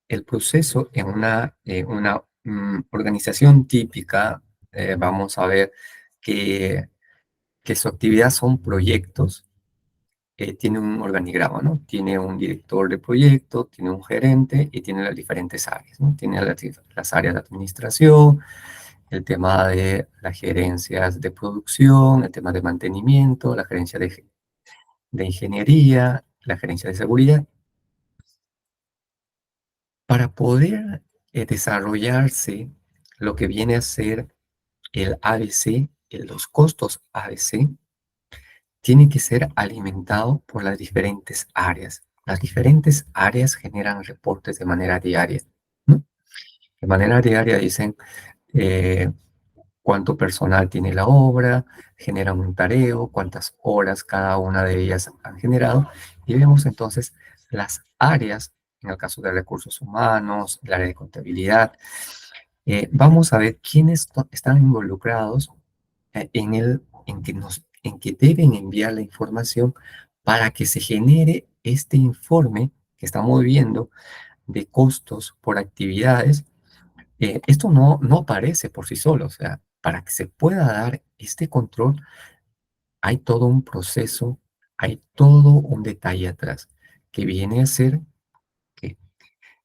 El proceso en una organización típica, vamos a ver que, que su actividad son proyectos, tiene un organigrama, ¿no? Tiene un director de proyecto, tiene un gerente y tiene las diferentes áreas, ¿no? Tiene las áreas de administración, el tema de las gerencias de producción, el tema de mantenimiento, la gerencia de ingeniería, la gerencia de seguridad. Para poder desarrollarse lo que viene a ser el ABC, los costos ABC, tiene que ser alimentado por las diferentes áreas. Las diferentes áreas generan reportes de manera diaria, ¿no? De manera diaria dicen eh, cuánto personal tiene la obra, generan un tareo, cuántas horas cada una de ellas han generado, y vemos entonces las áreas, en el caso de recursos humanos, el área de contabilidad. Vamos a ver quiénes están involucrados en que deben enviar la información para que se genere este informe que estamos viendo de costos por actividades. Esto no aparece por sí solo, o sea, para que se pueda dar este control, hay todo un proceso, hay todo un detalle atrás, que viene a ser que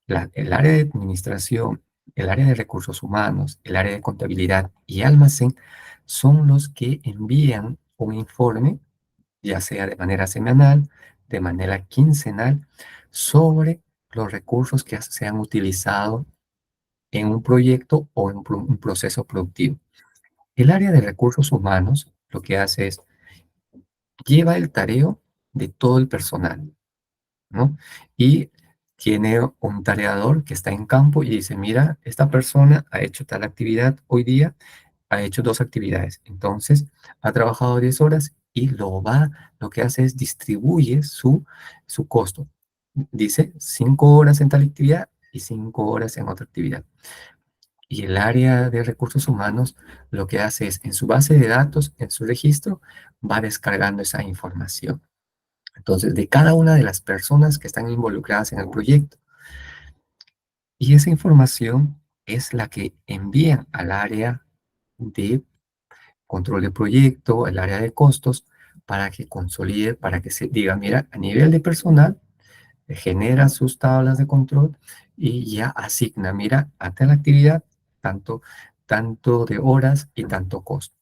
el área de administración, el área de recursos humanos, el área de contabilidad y almacén son los que envían un informe, ya sea de manera semanal, de manera quincenal, sobre los recursos que se han utilizado en un proyecto o en un proceso productivo. El área de recursos humanos lo que hace es lleva el tareo de todo el personal, ¿no? Y tiene un tareador que está en campo y dice, mira, esta persona ha hecho tal actividad hoy día, ha hecho 2 actividades, entonces ha trabajado 10 horas y lo que hace es distribuye su costo. Dice 5 horas en tal actividad y 5 horas en otra actividad. Y el área de recursos humanos lo que hace es, en su base de datos, en su registro, va descargando esa información. Entonces, de cada una de las personas que están involucradas en el proyecto. Y esa información es la que envían al área de control de proyecto, el área de costos, para que consolide, para que se diga, mira, a nivel de personal, genera sus tablas de control y ya asigna, mira, a tal actividad, tanto de horas y tanto costo.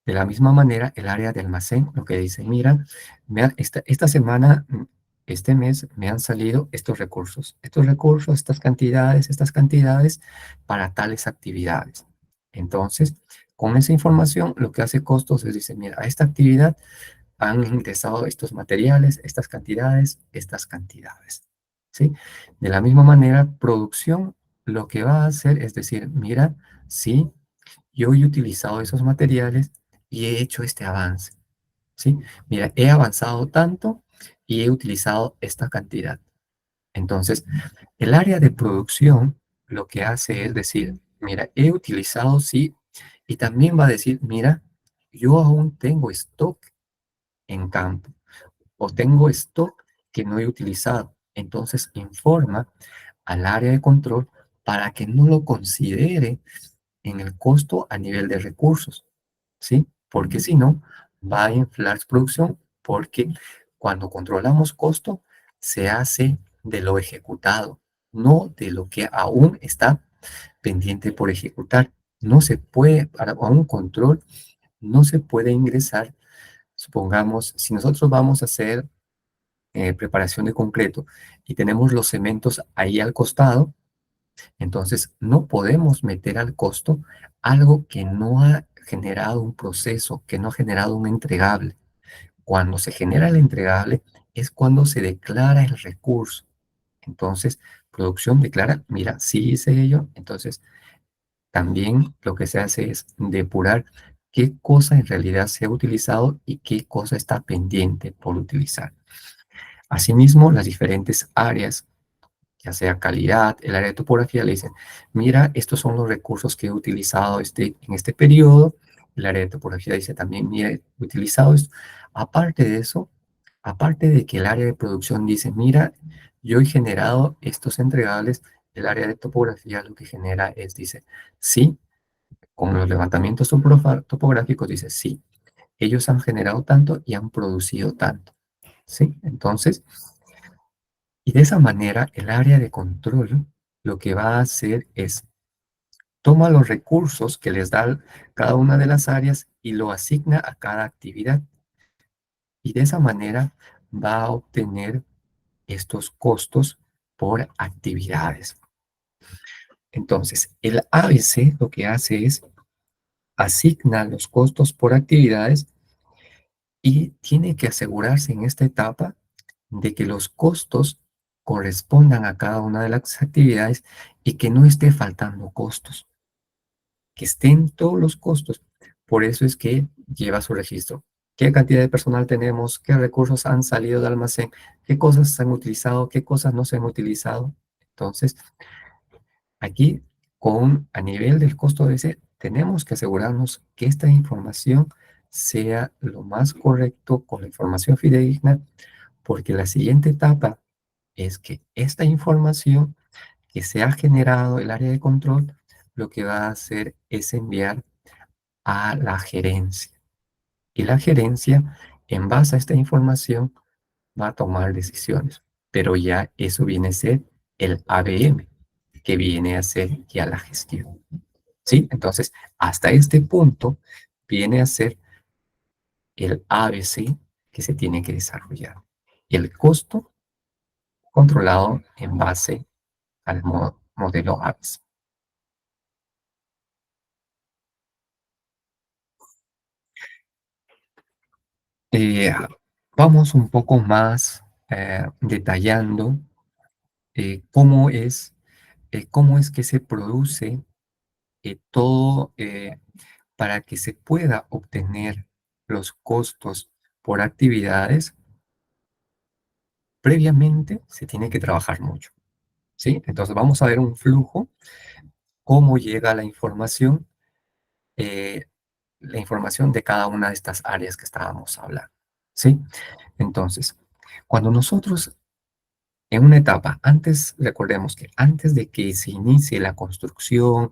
De la misma manera, el área de almacén, lo que dice, mira, esta semana, este mes, me han salido estos recursos, estas cantidades para tales actividades. Entonces, con esa información, lo que hace costos es, dice, mira, a esta actividad han ingresado estos materiales, estas cantidades, ¿sí? De la misma manera, producción, lo que va a hacer es decir, mira, sí, yo he utilizado esos materiales y he hecho este avance, ¿sí? Mira, he avanzado tanto y he utilizado esta cantidad. Entonces, el área de producción lo que hace es decir, mira, he utilizado, sí, y también va a decir, mira, yo aún tengo stock en campo o tengo stock que no he utilizado. Entonces, informa al área de control para que no lo considere en el costo a nivel de recursos, ¿sí? Porque si no, va a inflar su producción, porque cuando controlamos costo, se hace de lo ejecutado, no de lo que aún está pendiente por ejecutar. No se puede, para un control, no se puede ingresar, supongamos, si nosotros vamos a hacer preparación de concreto y tenemos los cementos ahí al costado, entonces, no podemos meter al costo algo que no ha generado un proceso, que no ha generado un entregable. Cuando se genera el entregable es cuando se declara el recurso. Entonces, producción declara, mira, sí hice ello. Entonces, también lo que se hace es depurar qué cosa en realidad se ha utilizado y qué cosa está pendiente por utilizar. Asimismo, las diferentes áreas ya sea calidad, el área de topografía, le dicen, mira, estos son los recursos que he utilizado en este periodo. El área de topografía dice también, mira, he utilizado esto. Aparte de eso, aparte de que el área de producción dice, mira, yo he generado estos entregables, el área de topografía lo que genera es, dice, sí, con los levantamientos topográficos, dice, sí, ellos han generado tanto y han producido tanto. ¿Sí? Entonces, y de esa manera, el área de control lo que va a hacer es toma los recursos que les da cada una de las áreas y lo asigna a cada actividad. Y de esa manera va a obtener estos costos por actividades. Entonces, el ABC lo que hace es asigna los costos por actividades y tiene que asegurarse en esta etapa de que los costos correspondan a cada una de las actividades y que no esté faltando costos, que estén todos los costos. Por eso es que lleva su registro. ¿Qué cantidad de personal tenemos? ¿Qué recursos han salido del almacén? ¿Qué cosas se han utilizado? ¿Qué cosas no se han utilizado? Entonces, aquí, a nivel del costo de ese, tenemos que asegurarnos que esta información sea lo más correcto con la información fidedigna, porque la siguiente etapa es que esta información que se ha generado el área de control, lo que va a hacer es enviar a la gerencia. Y la gerencia, en base a esta información, va a tomar decisiones. Pero ya eso viene a ser el ABM, que viene a ser ya la gestión. ¿Sí? Entonces, hasta este punto viene a ser el ABC que se tiene que desarrollar. Y el costo controlado en base al modelo ABC. Eh, Vamos un poco más detallando cómo cómo es que se produce todo para que se pueda obtener los costos por actividades. Previamente se tiene que trabajar mucho, ¿sí? Entonces vamos a ver un flujo, cómo llega eh, la información de cada una de estas áreas que estábamos hablando, ¿sí? Entonces, cuando nosotros en una etapa, recordemos que antes de que se inicie la construcción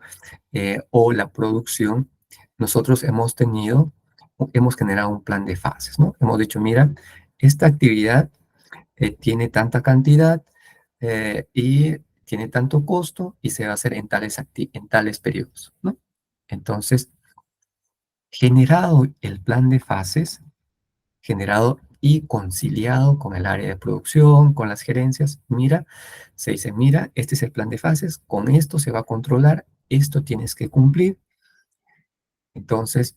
o la producción, nosotros hemos generado un plan de fases, ¿no? Hemos dicho, mira, esta actividad tiene tanta cantidad y tiene tanto costo y se va a hacer en tales periodos, ¿no? Entonces, generado el plan de fases, generado y conciliado con el área de producción, con las gerencias, se dice, mira, este es el plan de fases, con esto se va a controlar, esto tienes que cumplir. Entonces,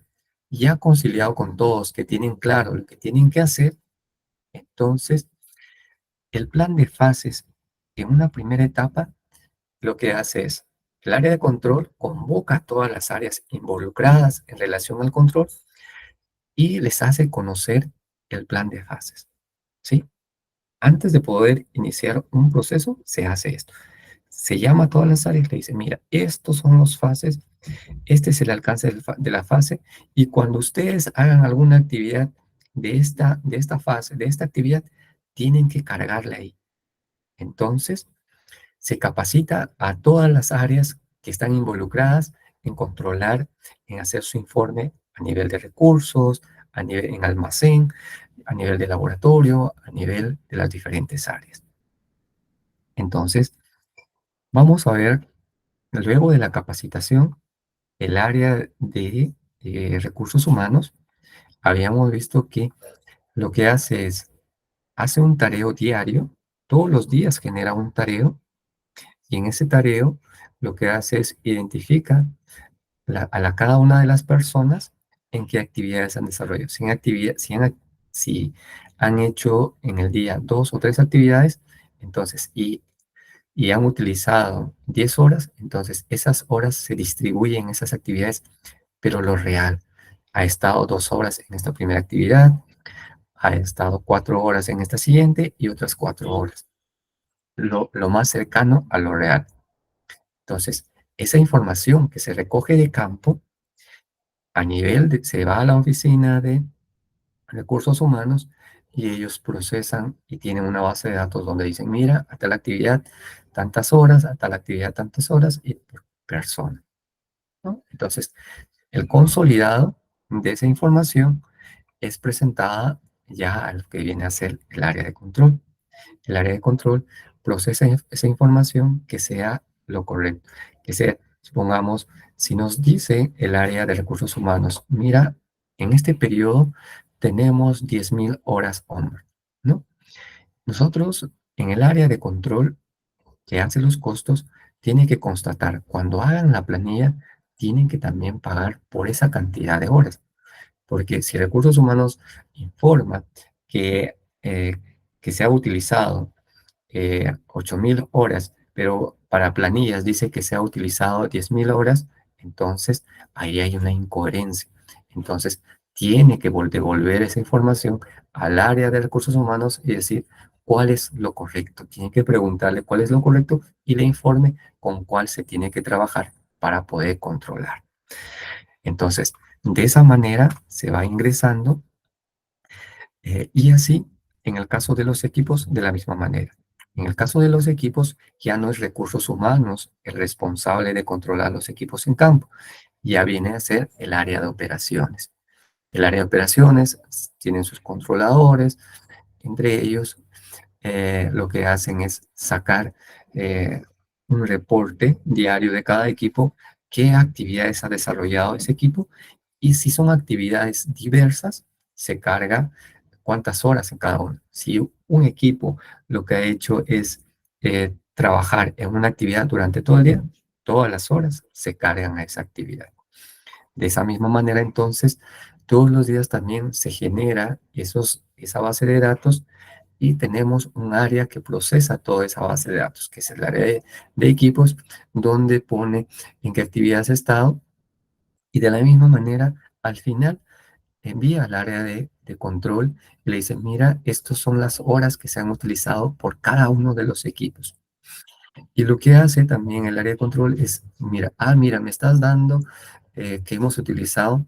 ya conciliado con todos que tienen claro lo que tienen que hacer, entonces el plan de fases en una primera etapa lo que hace es, el área de control convoca a todas las áreas involucradas en relación al control y les hace conocer el plan de fases, ¿sí? Antes de poder iniciar un proceso, se hace esto. Se llama a todas las áreas y le dice, mira, estos son los fases, este es el alcance de la fase, y cuando ustedes hagan alguna actividad de esta fase, de esta actividad, tienen que cargarla ahí. Entonces, se capacita a todas las áreas que están involucradas en controlar, en hacer su informe a nivel de recursos, a nivel en almacén, a nivel de laboratorio, a nivel de las diferentes áreas. Entonces, vamos a ver, luego de la capacitación, el área de recursos humanos, habíamos visto que lo que hace es, hace un tareo diario, todos los días genera un tareo, y en ese tareo lo que hace es identifica cada una de las personas en qué actividades han desarrollado. Si han hecho en el día 2 o 3 actividades, entonces, y han utilizado 10 horas, entonces esas horas se distribuyen en esas actividades, pero lo real, ha estado 2 horas en esta primera actividad, ha estado 4 horas en esta siguiente y otras 4 horas. Lo más cercano a lo real. Entonces, esa información que se recoge de campo, se va a la oficina de recursos humanos y ellos procesan y tienen una base de datos donde dicen, mira, a tal actividad tantas horas, a tal actividad tantas horas y por persona, ¿no? Entonces, el consolidado de esa información es presentada ya a lo que viene a ser el área de control. El área de control procesa esa información que sea lo correcto, que sea, supongamos, si nos dice el área de recursos humanos, mira, en este periodo tenemos 10.000 horas hombre, ¿no? Nosotros, en el área de control que hace los costos, tiene que constatar, cuando hagan la planilla, tienen que también pagar por esa cantidad de horas. Porque si recursos humanos informa que, eh, que se ha utilizado 8.000 horas, pero para planillas dice que se ha utilizado 10.000 horas, entonces ahí hay una incoherencia. Entonces tiene que devolver esa información al área de recursos humanos y decir cuál es lo correcto. Tiene que preguntarle cuál es lo correcto y le informe con cuál se tiene que trabajar para poder controlar. Entonces, De esa manera se va ingresando y así, en el caso de los equipos, de la misma manera. En el caso de los equipos, ya no es recursos humanos el responsable de controlar los equipos en campo, ya viene a ser el área de operaciones. El área de operaciones tienen sus controladores, entre ellos lo que hacen es sacar eh, un reporte diario de cada equipo, qué actividades ha desarrollado ese equipo y si son actividades diversas, se carga cuántas horas en cada uno. Si un equipo lo que ha hecho es trabajar en una actividad durante todo el día, todas las horas se cargan a esa actividad. De esa misma manera, entonces, todos los días también se genera esa base de datos y tenemos un área que procesa toda esa base de datos, que es el área de equipos, donde pone en qué actividad has estado y de la misma manera, al final, envía al área de control y le dice, mira, estas son las horas que se han utilizado por cada uno de los equipos. Y lo que hace también el área de control es, mira, mira, me estás dando que hemos utilizado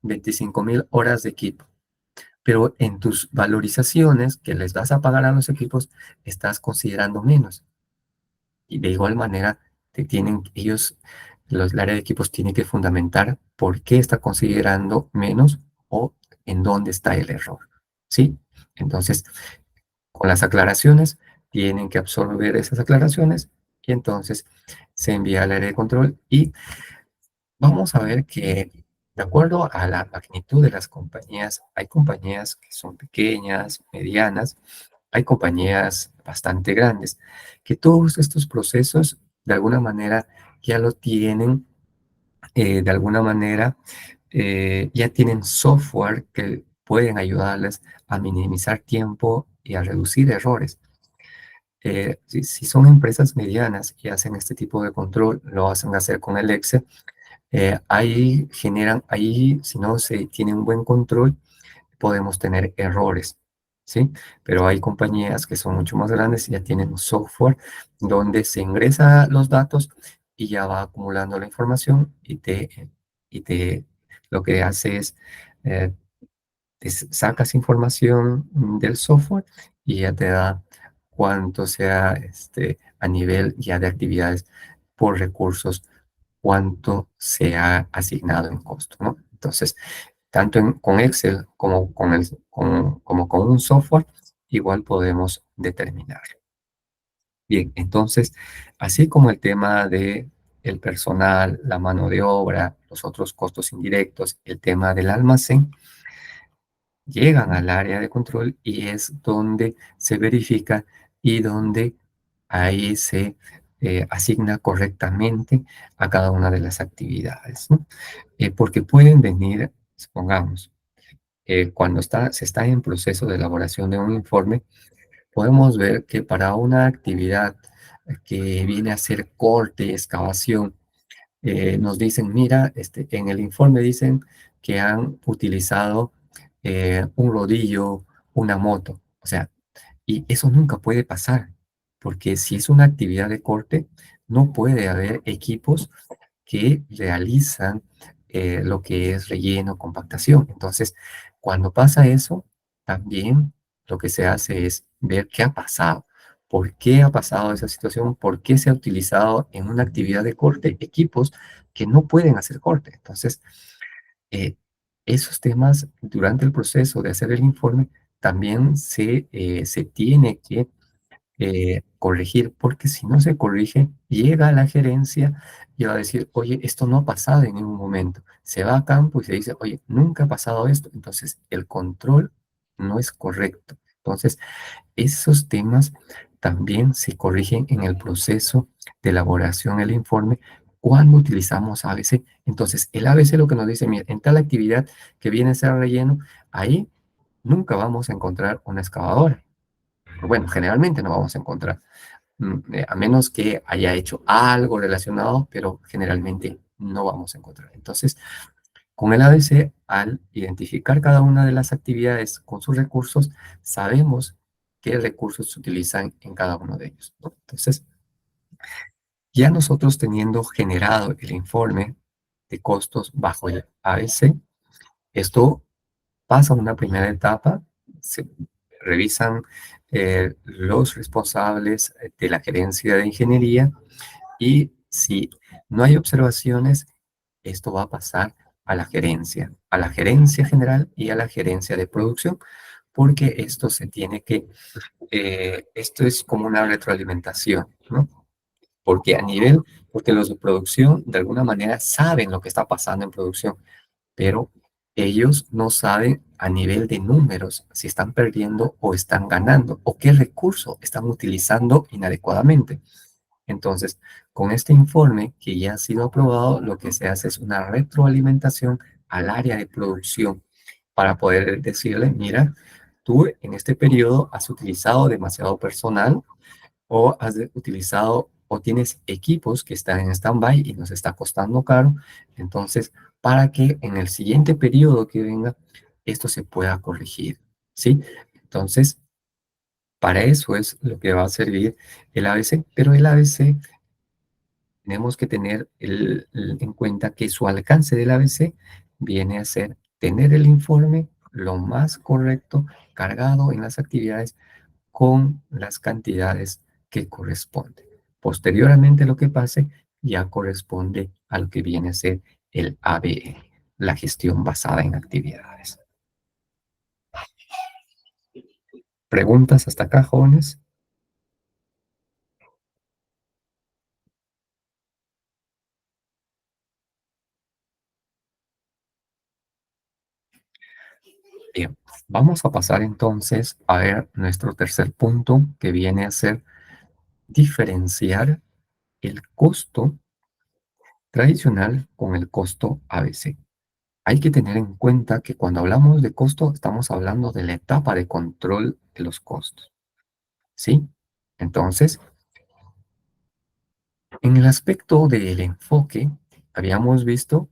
25,000 horas de equipo, pero en tus valorizaciones que les vas a pagar a los equipos, estás considerando menos. Y de igual manera, el área de equipos tiene que fundamentar por qué está considerando menos o en dónde está el error. ¿Sí? Entonces, con las aclaraciones, tienen que absorber esas aclaraciones y entonces se envía al área de control y vamos a ver que de acuerdo a la magnitud de las compañías, hay compañías que son pequeñas, medianas, hay compañías bastante grandes, que todos estos procesos de alguna manera ya lo tienen, de alguna manera ya tienen software que pueden ayudarles a minimizar tiempo y a reducir errores. Si son empresas medianas y hacen este tipo de control, lo hacen hacer con el Excel, ahí si no se tiene un buen control, podemos tener errores, ¿sí? Pero hay compañías que son mucho más grandes y ya tienen un software donde se ingresa los datos y ya va acumulando la información y lo que hace es, eh, sacas información del software y ya te da cuánto sea a nivel ya de actividades por recursos, cuánto se ha asignado en costo, ¿no? Entonces, tanto con Excel como con un software, igual podemos determinar. Bien, entonces, así como el tema de el personal, la mano de obra, los otros costos indirectos, el tema del almacén, llegan al área de control y es donde se verifica y donde ahí se asigna correctamente a cada una de las actividades, ¿no? Porque pueden venir, supongamos, cuando se está en proceso de elaboración de un informe, podemos ver que para una actividad que viene a ser corte, excavación, nos dicen, mira, en el informe dicen que han utilizado un rodillo, una moto, o sea, y eso nunca puede pasar, porque si es una actividad de corte, no puede haber equipos que realizan lo que es relleno, compactación. Entonces, cuando pasa eso, también lo que se hace es ver qué ha pasado, por qué ha pasado esa situación, por qué se ha utilizado en una actividad de corte equipos que no pueden hacer corte. Entonces, eh, esos temas durante el proceso de hacer el informe también se tiene que corregir, porque si no se corrige, llega a la gerencia y va a decir, oye, esto no ha pasado en ningún momento. Se va a campo y se dice, oye, nunca ha pasado esto. Entonces, el control no es correcto. Entonces, esos temas también se corrigen en el proceso de elaboración del informe cuando utilizamos ABC. Entonces, el ABC lo que nos dice, mira, en tal actividad que viene a ser relleno, ahí nunca vamos a encontrar una excavadora. Bueno, generalmente no vamos a encontrar, a menos que haya hecho algo relacionado, pero generalmente no vamos a encontrar. Entonces, con el ABC, al identificar cada una de las actividades con sus recursos, sabemos qué recursos se utilizan en cada uno de ellos, ¿no? Entonces, ya nosotros teniendo generado el informe de costos bajo el ABC, Esto pasa una primera etapa, se revisan los responsables de la gerencia de ingeniería y si no hay observaciones, esto va a pasar a la gerencia general y a la gerencia de producción, porque esto se tiene que, esto es como una retroalimentación, ¿no? Porque los de producción de alguna manera saben lo que está pasando en producción, pero ellos no saben a nivel de números si están perdiendo o están ganando o qué recurso están utilizando inadecuadamente. Entonces, con este informe que ya ha sido aprobado, lo que se hace es una retroalimentación al área de producción para poder decirle, mira, tú en este periodo has utilizado demasiado personal o has utilizado o tienes equipos que están en stand-by y nos está costando caro. Entonces, para que en el siguiente periodo que venga, esto se pueda corregir, ¿sí? Entonces, para eso es lo que va a servir el ABC, pero el ABC tenemos que tener en cuenta que su alcance del ABC viene a ser tener el informe lo más correcto, cargado en las actividades con las cantidades que corresponden. Posteriormente, lo que pase ya corresponde a lo que viene a ser el ABE, la gestión basada en actividades. ¿Preguntas hasta acá, jóvenes? Bien, vamos a pasar entonces a ver nuestro tercer punto, que viene a ser diferenciar el costo tradicional con el costo ABC. Hay que tener en cuenta que cuando hablamos de costo, estamos hablando de la etapa de control de los costos, ¿sí? Entonces, en el aspecto del enfoque, habíamos visto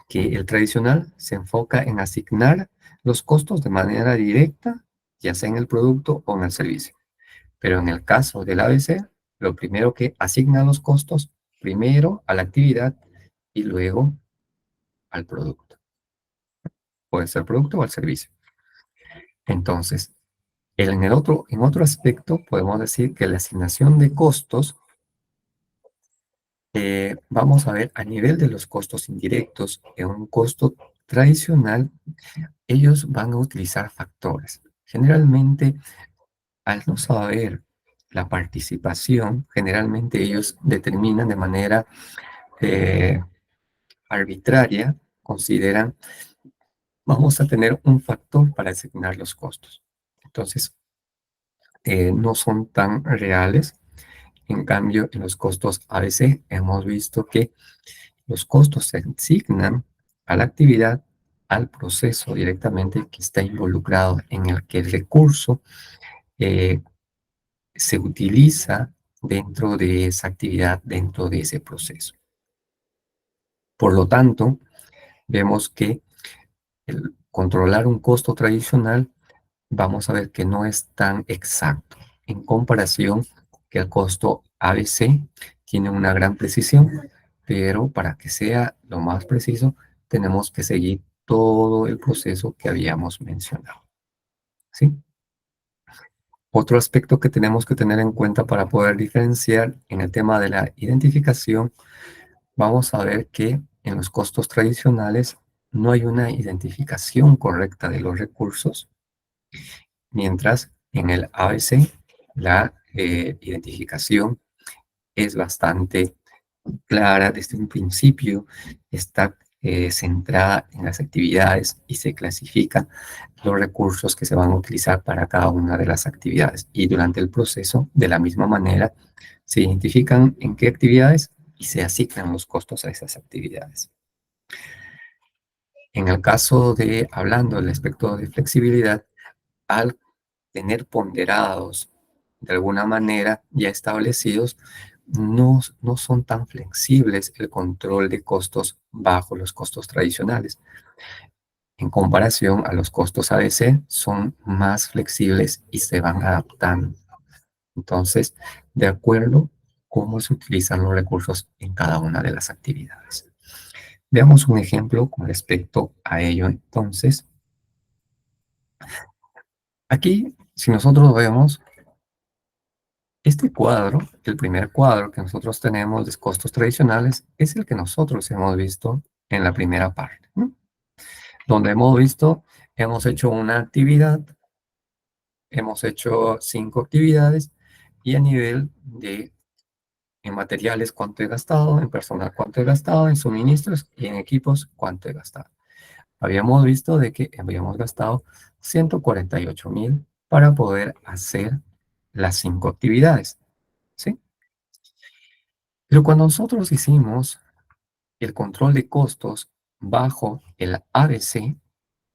que el tradicional se enfoca en asignar los costos de manera directa, ya sea en el producto o en el servicio. Pero en el caso del ABC, lo primero que asigna los costos, primero a la actividad y luego al producto. Puede ser producto o al servicio. Entonces, en otro aspecto, podemos decir que la asignación de costos, vamos a ver a nivel de los costos indirectos, en un costo tradicional, ellos van a utilizar factores. Generalmente, al no saber la participación, generalmente ellos determinan de manera eh, arbitraria, consideran, vamos a tener un factor para asignar los costos. Entonces, no son tan reales. En cambio, en los costos ABC hemos visto que los costos se asignan a la actividad, al proceso directamente que está involucrado en el que el recurso eh, se utiliza dentro de esa actividad, dentro de ese proceso. Por lo tanto, vemos que el controlar un costo tradicional, vamos a ver que no es tan exacto en comparación que el costo ABC tiene una gran precisión, pero para que sea lo más preciso, tenemos que seguir todo el proceso que habíamos mencionado, ¿sí? Otro aspecto que tenemos que tener en cuenta para poder diferenciar en el tema de la identificación, vamos a ver que en los costos tradicionales no hay una identificación correcta de los recursos, mientras en el ABC la identificación es bastante clara desde un principio, está centrada en las actividades y se clasifican los recursos que se van a utilizar para cada una de las actividades. Y durante el proceso, de la misma manera, se identifican en qué actividades y se asignan los costos a esas actividades. En el caso de, hablando del aspecto de flexibilidad, al tener ponderados de alguna manera ya establecidos, no son tan flexibles el control de costos bajo los costos tradicionales. En comparación a los costos ABC, son más flexibles y se van adaptando. Entonces, de acuerdo a cómo se utilizan los recursos en cada una de las actividades. Veamos un ejemplo con respecto a ello. Entonces, aquí, si nosotros vemos este cuadro, el primer cuadro que nosotros tenemos de costos tradicionales, es el que nosotros hemos visto en la primera parte, ¿no? Donde hemos hecho una actividad, hemos hecho 5 actividades y a nivel de en materiales cuánto he gastado, en personal cuánto he gastado, en suministros y en equipos cuánto he gastado. Habíamos visto de que habíamos gastado 148,000 para poder hacer las 5 actividades, ¿sí? Pero cuando nosotros hicimos el control de costos bajo el ABC,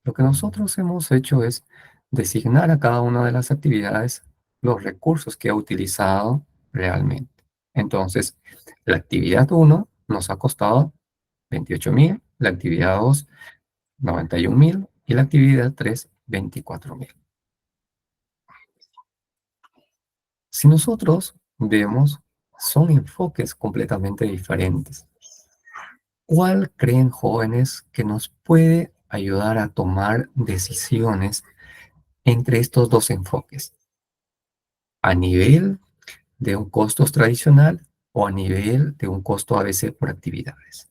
lo que nosotros hemos hecho es designar a cada una de las actividades los recursos que ha utilizado realmente. Entonces, la actividad 1 nos ha costado 28,000, la actividad 2, 91,000 y la actividad 3, 24,000. Si nosotros vemos, son enfoques completamente diferentes. ¿Cuál creen jóvenes que nos puede ayudar a tomar decisiones entre estos dos enfoques? ¿A nivel de un costo tradicional o a nivel de un costo ABC por actividades?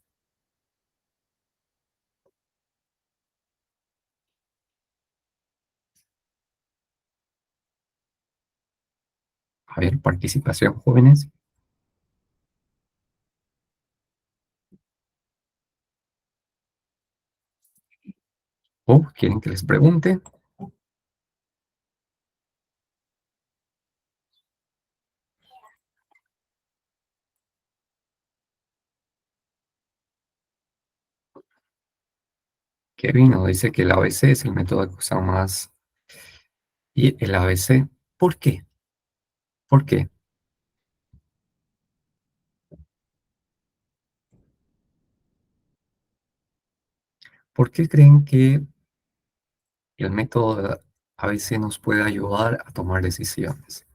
A ver, participación, jóvenes. ¿O quieren que les pregunte? Kevin nos dice que el ABC es el método que usan más. Y el ABC, ¿por qué? ¿Por qué? ¿Por qué creen que el método ABC nos puede ayudar a tomar decisiones?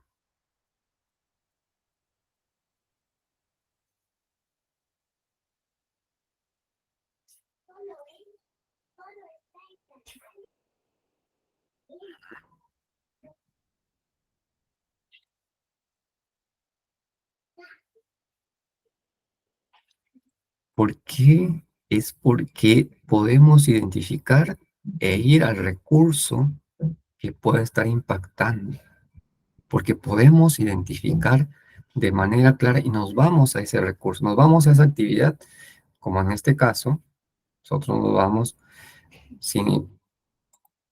¿Por qué? Es porque podemos identificar e ir al recurso que puede estar impactando, porque podemos identificar de manera clara y nos vamos a ese recurso, nos vamos a esa actividad, como en este caso, nosotros nos vamos sin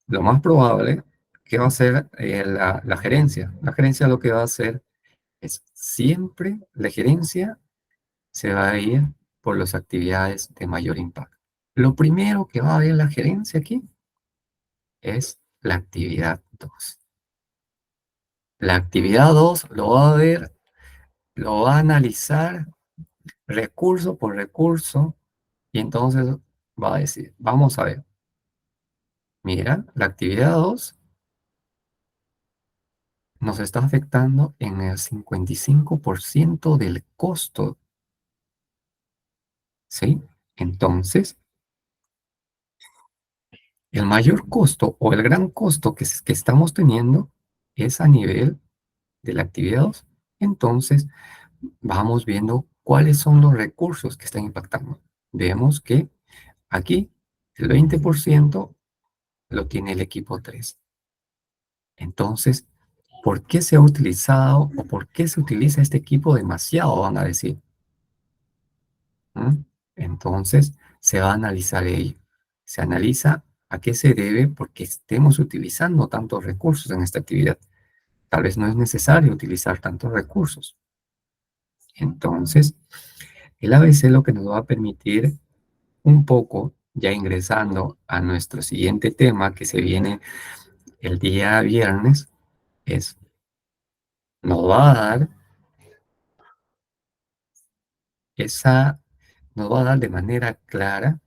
lo más probable que va a hacer la gerencia. La gerencia lo que va a hacer es siempre, la gerencia se va a ir por las actividades de mayor impacto. Lo primero que va a ver la gerencia aquí es la actividad 2. La actividad 2 lo va a ver, lo va a analizar recurso por recurso y entonces va a decir, vamos a ver, mira, la actividad 2 nos está afectando en el 55% del costo, ¿sí? Entonces, el mayor costo o el gran costo que estamos teniendo es a nivel de la actividad 2. Entonces, vamos viendo cuáles son los recursos que están impactando. Vemos que aquí el 20% lo tiene el equipo 3. Entonces, ¿por qué se ha utilizado o por qué se utiliza este equipo demasiado? Van a decir. ¿Mm? Entonces, se va a analizar ello. Se analiza a qué se debe porque estemos utilizando tantos recursos en esta actividad. Tal vez no es necesario utilizar tantos recursos. Entonces, el ABC lo que nos va a permitir un poco, ya ingresando a nuestro siguiente tema que se viene el día viernes, es, nos va a dar esa, nos va a dar de manera clara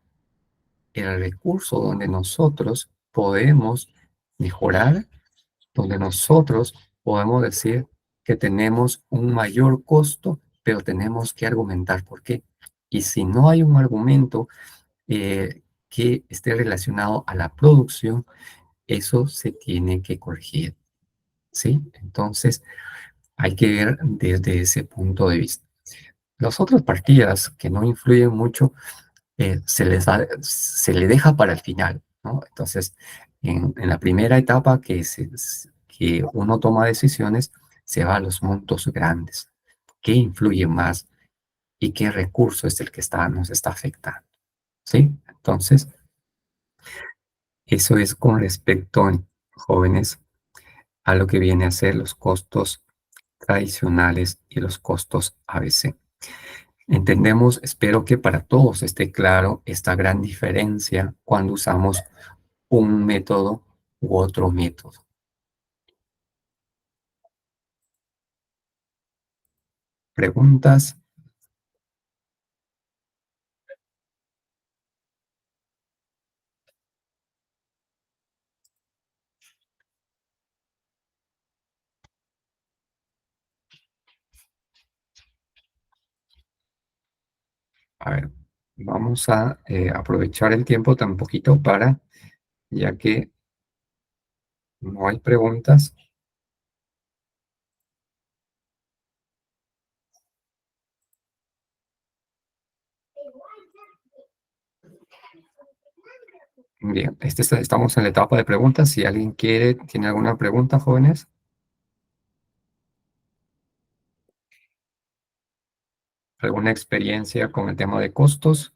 el recurso donde nosotros podemos mejorar, donde nosotros podemos decir que tenemos un mayor costo, pero tenemos que argumentar por qué. Y si no hay un argumento que esté relacionado a la producción, eso se tiene que corregir, ¿sí? Entonces, hay que ver desde ese punto de vista. Las otras partidas que no influyen mucho, se le deja para el final, ¿no? Entonces, en la primera etapa que uno toma decisiones, se va a los montos grandes. ¿Qué influye más y qué recurso es el que nos está afectando? ¿Sí? Entonces, eso es con respecto, jóvenes, a lo que viene a ser los costos tradicionales y los costos ABC. Entendemos, espero que para todos esté claro esta gran diferencia cuando usamos un método u otro método. ¿Preguntas? A ver, vamos a aprovechar el tiempo tan poquito ya que no hay preguntas. Bien, estamos en la etapa de preguntas. Si alguien tiene alguna pregunta, jóvenes, alguna experiencia con el tema de costos.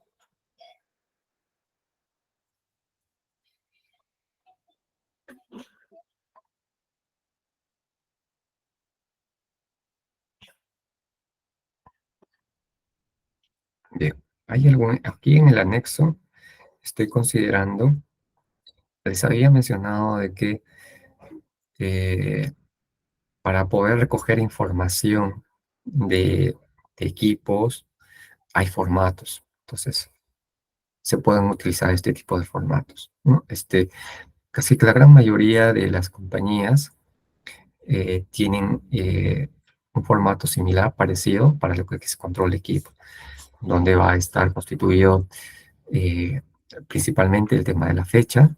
Bien, aquí en el anexo estoy considerando, les había mencionado de que eh, para poder recoger información de equipos, hay formatos. Entonces, se pueden utilizar este tipo de formatos, ¿no? Casi que la gran mayoría de las compañías tienen un formato similar, parecido, para lo que es control de equipo, donde va a estar constituido eh, principalmente el tema de la fecha,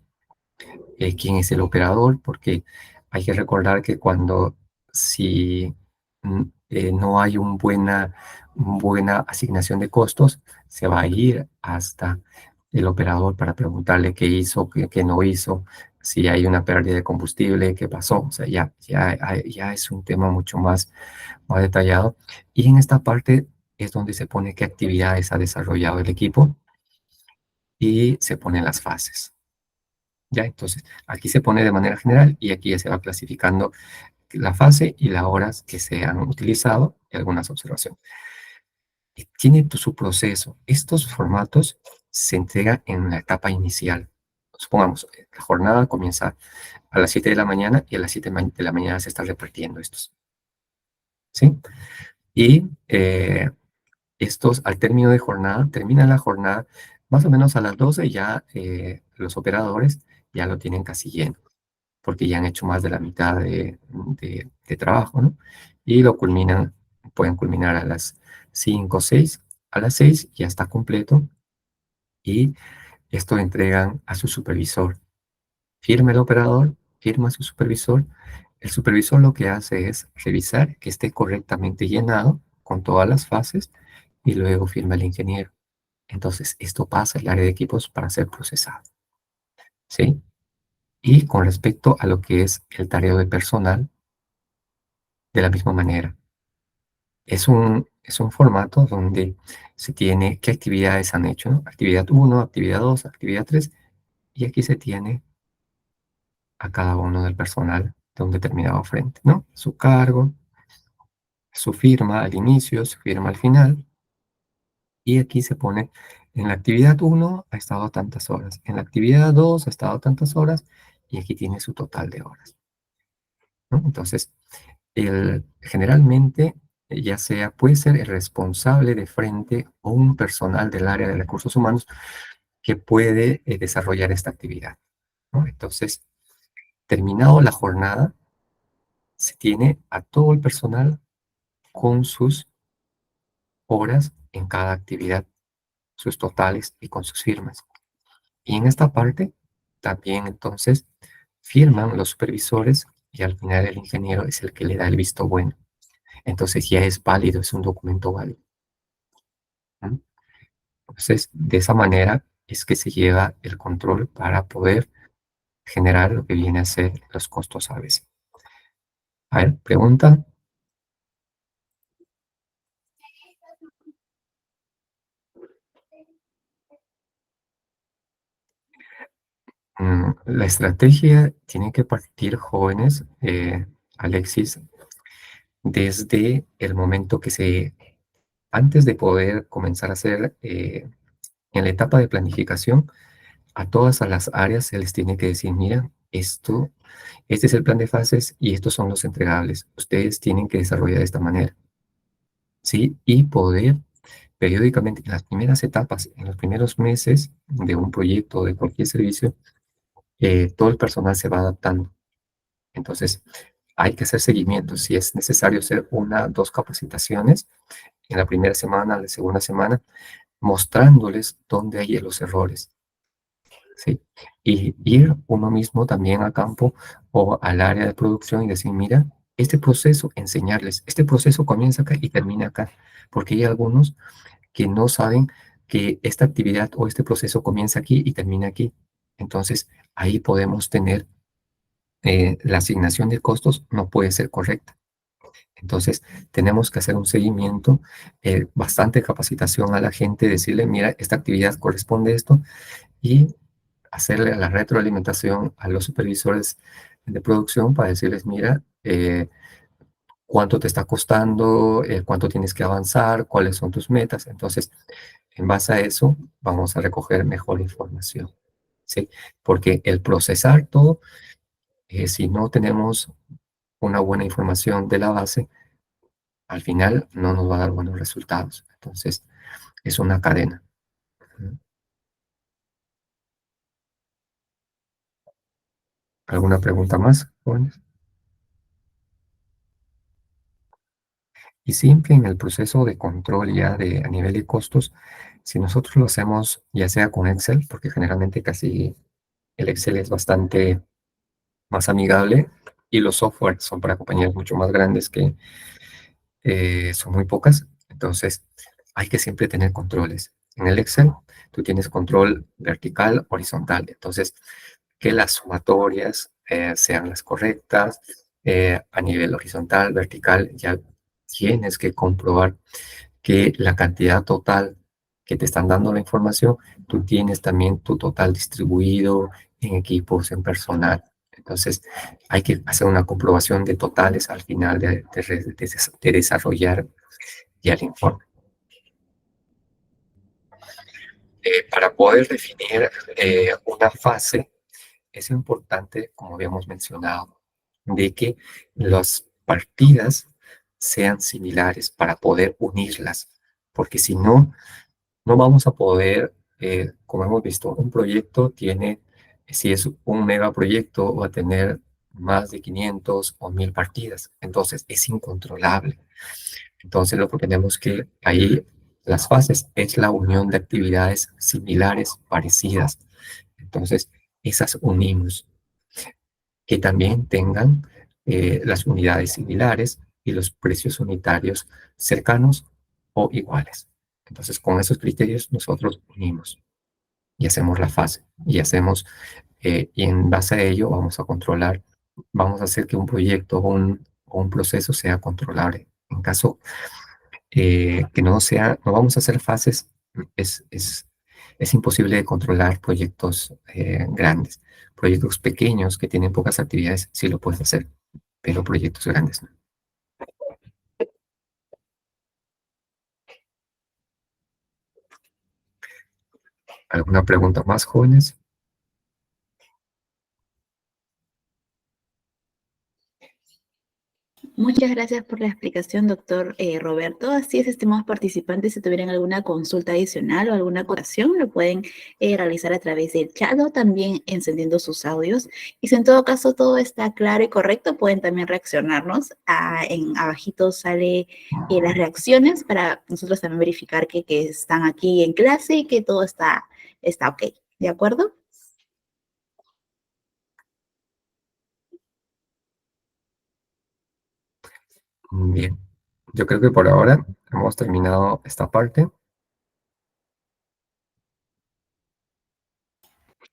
quién es el operador, porque hay que recordar que si no hay buena asignación de costos, se va a ir hasta el operador para preguntarle qué hizo, qué no hizo, si hay una pérdida de combustible, qué pasó. O sea, ya es un tema mucho más detallado. Y en esta parte es donde se pone qué actividades ha desarrollado el equipo y se ponen las fases. ¿Ya? Entonces, aquí se pone de manera general y aquí ya se va clasificando la fase y las horas que se han utilizado y algunas observaciones. Tiene su proceso. Estos formatos se entregan en la etapa inicial. Supongamos, la jornada comienza a las 7 de la mañana y a las 7 de la mañana se están repartiendo estos. ¿Sí? Y estos, al término de jornada, termina la jornada, más o menos a las 12 ya los operadores ya lo tienen casi lleno, porque ya han hecho más de la mitad de trabajo, ¿no? Y pueden culminar a las 5 o 6, a las 6 ya está completo y esto lo entregan a su supervisor. Firma el operador, firma su supervisor. El supervisor lo que hace es revisar que esté correctamente llenado con todas las fases y luego firma el ingeniero. Entonces, esto pasa al área de equipos para ser procesado, ¿sí? Y con respecto a lo que es el tareo de personal, de la misma manera. Es un formato donde se tiene qué actividades han hecho, ¿no? Actividad 1, actividad 2, actividad 3, y aquí se tiene a cada uno del personal de un determinado frente, ¿no? Su cargo, su firma al inicio, su firma al final, y aquí se pone en la actividad 1 ha estado tantas horas, en la actividad 2 ha estado tantas horas, y aquí tiene su total de horas, ¿no? Entonces, generalmente, puede ser el responsable de frente o un personal del área de recursos humanos que puede desarrollar esta actividad, ¿no? Entonces, terminado la jornada, se tiene a todo el personal con sus horas en cada actividad. sus totales y con sus firmas. Y en esta parte también entonces firman los supervisores y al final el ingeniero es el que le da el visto bueno. Entonces ya es válido, es un documento válido. ¿No? Entonces, de esa manera es que se lleva el control para poder generar lo que viene a ser los costos ABC. A ver, pregunta. La estrategia tiene que partir, jóvenes, Alexis, desde el momento antes de poder comenzar a hacer, en la etapa de planificación, a todas las áreas se les tiene que decir, mira, este es el plan de fases y estos son los entregables. Ustedes tienen que desarrollar de esta manera, ¿sí? Y poder periódicamente, en las primeras etapas, en los primeros meses de un proyecto o de cualquier servicio, todo el personal se va adaptando. Entonces, hay que hacer seguimiento. Si es necesario hacer una, dos capacitaciones en la primera semana, la segunda semana, mostrándoles dónde hay los errores, ¿sí? Y ir uno mismo también a campo o al área de producción y decir, mira, este proceso, enseñarles, este proceso comienza acá y termina acá, porque hay algunos que no saben que esta actividad o este proceso comienza aquí y termina aquí. Entonces, ahí podemos tener la asignación de costos no puede ser correcta. Entonces, tenemos que hacer un seguimiento, bastante capacitación a la gente, decirle, mira, esta actividad corresponde a esto, y hacerle la retroalimentación a los supervisores de producción para decirles, mira, cuánto te está costando, cuánto tienes que avanzar, cuáles son tus metas. Entonces, en base a eso, vamos a recoger mejor información, ¿sí? Porque el procesar todo, si no tenemos una buena información de la base, al final no nos va a dar buenos resultados. Entonces, es una cadena. ¿Alguna pregunta más, jóvenes? Y siempre en el proceso de control ya a nivel de costos, si nosotros lo hacemos ya sea con Excel, porque generalmente casi el Excel es bastante más amigable y los software son para compañías mucho más grandes que son muy pocas, entonces hay que siempre tener controles. En el Excel tú tienes control vertical, horizontal, entonces que las sumatorias sean las correctas, a nivel horizontal, vertical, ya tienes que comprobar que la cantidad total que te están dando la información, tú tienes también tu total distribuido en equipos, en personal. Entonces, hay que hacer una comprobación de totales al final de desarrollar ya el informe. Para poder definir una fase, es importante, como habíamos mencionado, de que las partidas sean similares para poder unirlas, porque si no, no vamos a poder, como hemos visto, un proyecto tiene, si es un megaproyecto, va a tener más de 500 o 1000 partidas, entonces es incontrolable. Entonces lo que tenemos que ahí, las fases, es la unión de actividades similares, parecidas. Entonces, esas unimos, que también tengan las unidades similares y los precios unitarios cercanos o iguales. Entonces, con esos criterios nosotros unimos y hacemos la fase y en base a ello vamos a controlar, vamos a hacer que un proyecto o un proceso sea controlable. En caso que no vamos a hacer fases, es, es, es imposible de controlar proyectos grandes. Proyectos pequeños que tienen pocas actividades, sí lo puedes hacer, pero proyectos grandes no. ¿Alguna pregunta más, jóvenes? Muchas gracias por la explicación, doctor Roberto. Así es, estimados participantes, si tuvieran alguna consulta adicional o alguna acotación, lo pueden realizar a través del chat o también encendiendo sus audios. Y si en todo caso todo está claro y correcto, pueden también reaccionarnos. En abajito sale las reacciones para nosotros también verificar que están aquí en clase y que todo está ok. ¿De acuerdo? Bien, yo creo que por ahora hemos terminado esta parte.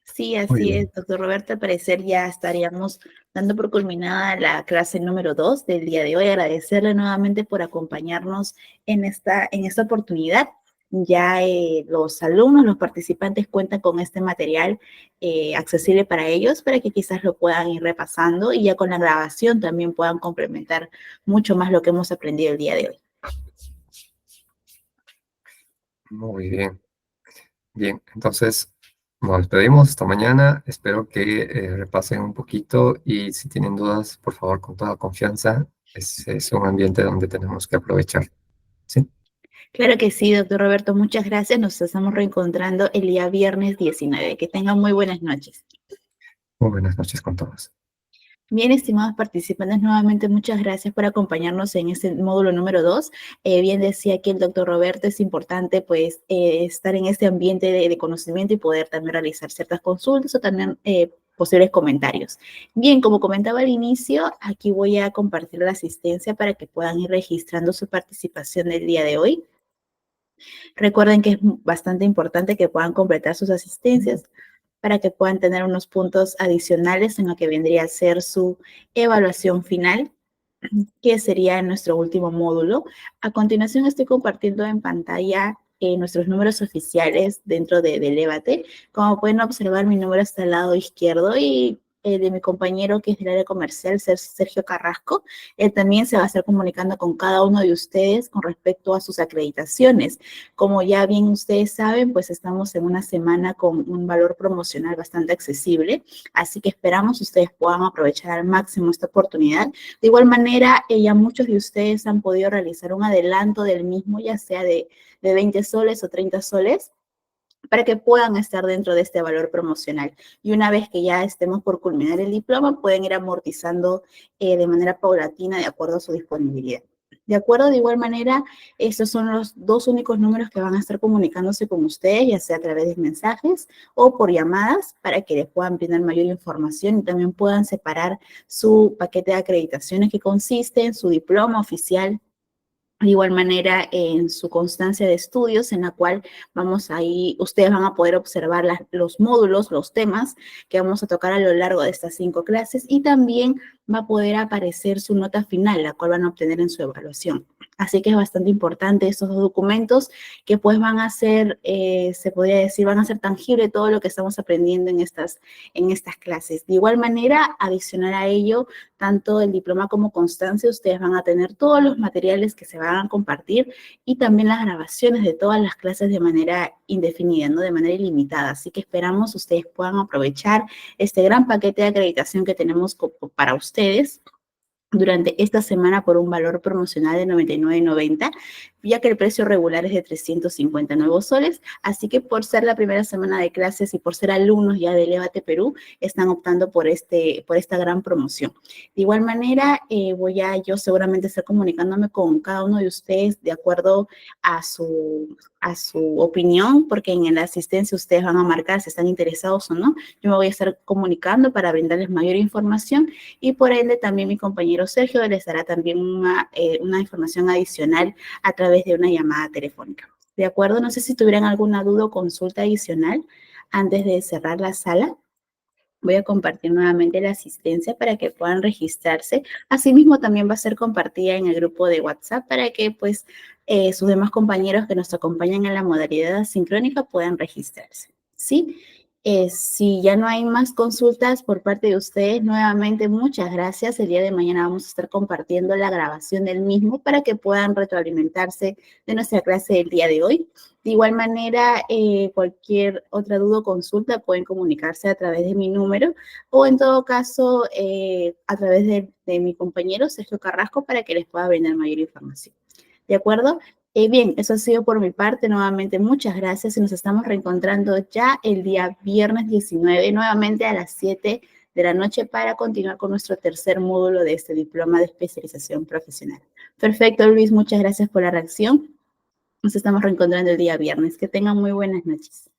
Sí, Muy así bien. es, doctor Roberto. Al parecer ya estaríamos dando por culminada la clase número 2 del día de hoy. Agradecerle nuevamente por acompañarnos en esta oportunidad. Ya los alumnos, los participantes cuentan con este material accesible para ellos, para que quizás lo puedan ir repasando y ya con la grabación también puedan complementar mucho más lo que hemos aprendido el día de hoy. Muy bien. Bien, entonces nos despedimos hasta mañana. Espero que repasen un poquito y si tienen dudas, por favor, con toda confianza. Es un ambiente donde tenemos que aprovechar. ¿Sí? Claro que sí, doctor Roberto, muchas gracias. Nos estamos reencontrando el día viernes 19. Que tengan muy buenas noches. Muy buenas noches con todos. Bien, estimados participantes, nuevamente muchas gracias por acompañarnos en este módulo número 2. Bien decía aquí el doctor Roberto, es importante pues estar en este ambiente de conocimiento y poder también realizar ciertas consultas o también posibles comentarios. Bien, como comentaba al inicio, aquí voy a compartir la asistencia para que puedan ir registrando su participación del día de hoy. Recuerden que es bastante importante que puedan completar sus asistencias para que puedan tener unos puntos adicionales en lo que vendría a ser su evaluación final, que sería nuestro último módulo. A continuación estoy compartiendo en pantalla nuestros números oficiales dentro de Lévate. Como pueden observar, mi número está al lado izquierdo y de mi compañero que es del área comercial, Sergio Carrasco. Él también se va a estar comunicando con cada uno de ustedes con respecto a sus acreditaciones. Como ya bien ustedes saben, pues estamos en una semana con un valor promocional bastante accesible, así que esperamos ustedes puedan aprovechar al máximo esta oportunidad. De igual manera, ya muchos de ustedes han podido realizar un adelanto del mismo, ya sea de 20 soles o 30 soles, para que puedan estar dentro de este valor promocional. Y una vez que ya estemos por culminar el diploma, pueden ir amortizando de manera paulatina de acuerdo a su disponibilidad. De acuerdo, de igual manera, estos son los dos únicos números que van a estar comunicándose con ustedes, ya sea a través de mensajes o por llamadas, para que les puedan brindar mayor información y también puedan separar su paquete de acreditaciones que consiste en su diploma oficial, de igual manera, en su constancia de estudios, en la cual ustedes van a poder observar los módulos, los temas que vamos a tocar a lo largo de estas 5 clases y también va a poder aparecer su nota final, la cual van a obtener en su evaluación. Así que es bastante importante estos dos documentos que pues van a ser, se podría decir, van a ser tangible todo lo que estamos aprendiendo en estas clases. De igual manera, adicional a ello, tanto el diploma como constancia, ustedes van a tener todos los materiales que se van a compartir y también las grabaciones de todas las clases de manera indefinida, ¿no? De manera ilimitada. Así que esperamos ustedes puedan aprovechar este gran paquete de acreditación que tenemos para ustedes durante esta semana por un valor promocional de 99.90, ya que el precio regular es de 359 soles, así que por ser la primera semana de clases y por ser alumnos ya de Elevate Perú, están optando por esta gran promoción. De igual manera, voy a yo seguramente estar comunicándome con cada uno de ustedes de acuerdo a su opinión, porque en la asistencia ustedes van a marcar si están interesados o no. Yo me voy a estar comunicando para brindarles mayor información y por ende también mi compañero Sergio les dará también una información adicional a través de una llamada telefónica. ¿De acuerdo? No sé si tuvieran alguna duda o consulta adicional antes de cerrar la sala. Voy a compartir nuevamente la asistencia para que puedan registrarse. Asimismo, también va a ser compartida en el grupo de WhatsApp para que pues sus demás compañeros que nos acompañan en la modalidad asincrónica puedan registrarse. ¿Sí? Si ya no hay más consultas por parte de ustedes, nuevamente muchas gracias. El día de mañana vamos a estar compartiendo la grabación del mismo para que puedan retroalimentarse de nuestra clase del día de hoy. De igual manera, cualquier otra duda o consulta pueden comunicarse a través de mi número o en todo caso a través de mi compañero Sergio Carrasco para que les pueda brindar mayor información. ¿De acuerdo? Bien, eso ha sido por mi parte. Nuevamente, muchas gracias y nos estamos reencontrando ya el día viernes 19, nuevamente a las 7 de la noche para continuar con nuestro tercer módulo de este diploma de especialización profesional. Perfecto, Luis, muchas gracias por la reacción. Nos estamos reencontrando el día viernes. Que tengan muy buenas noches.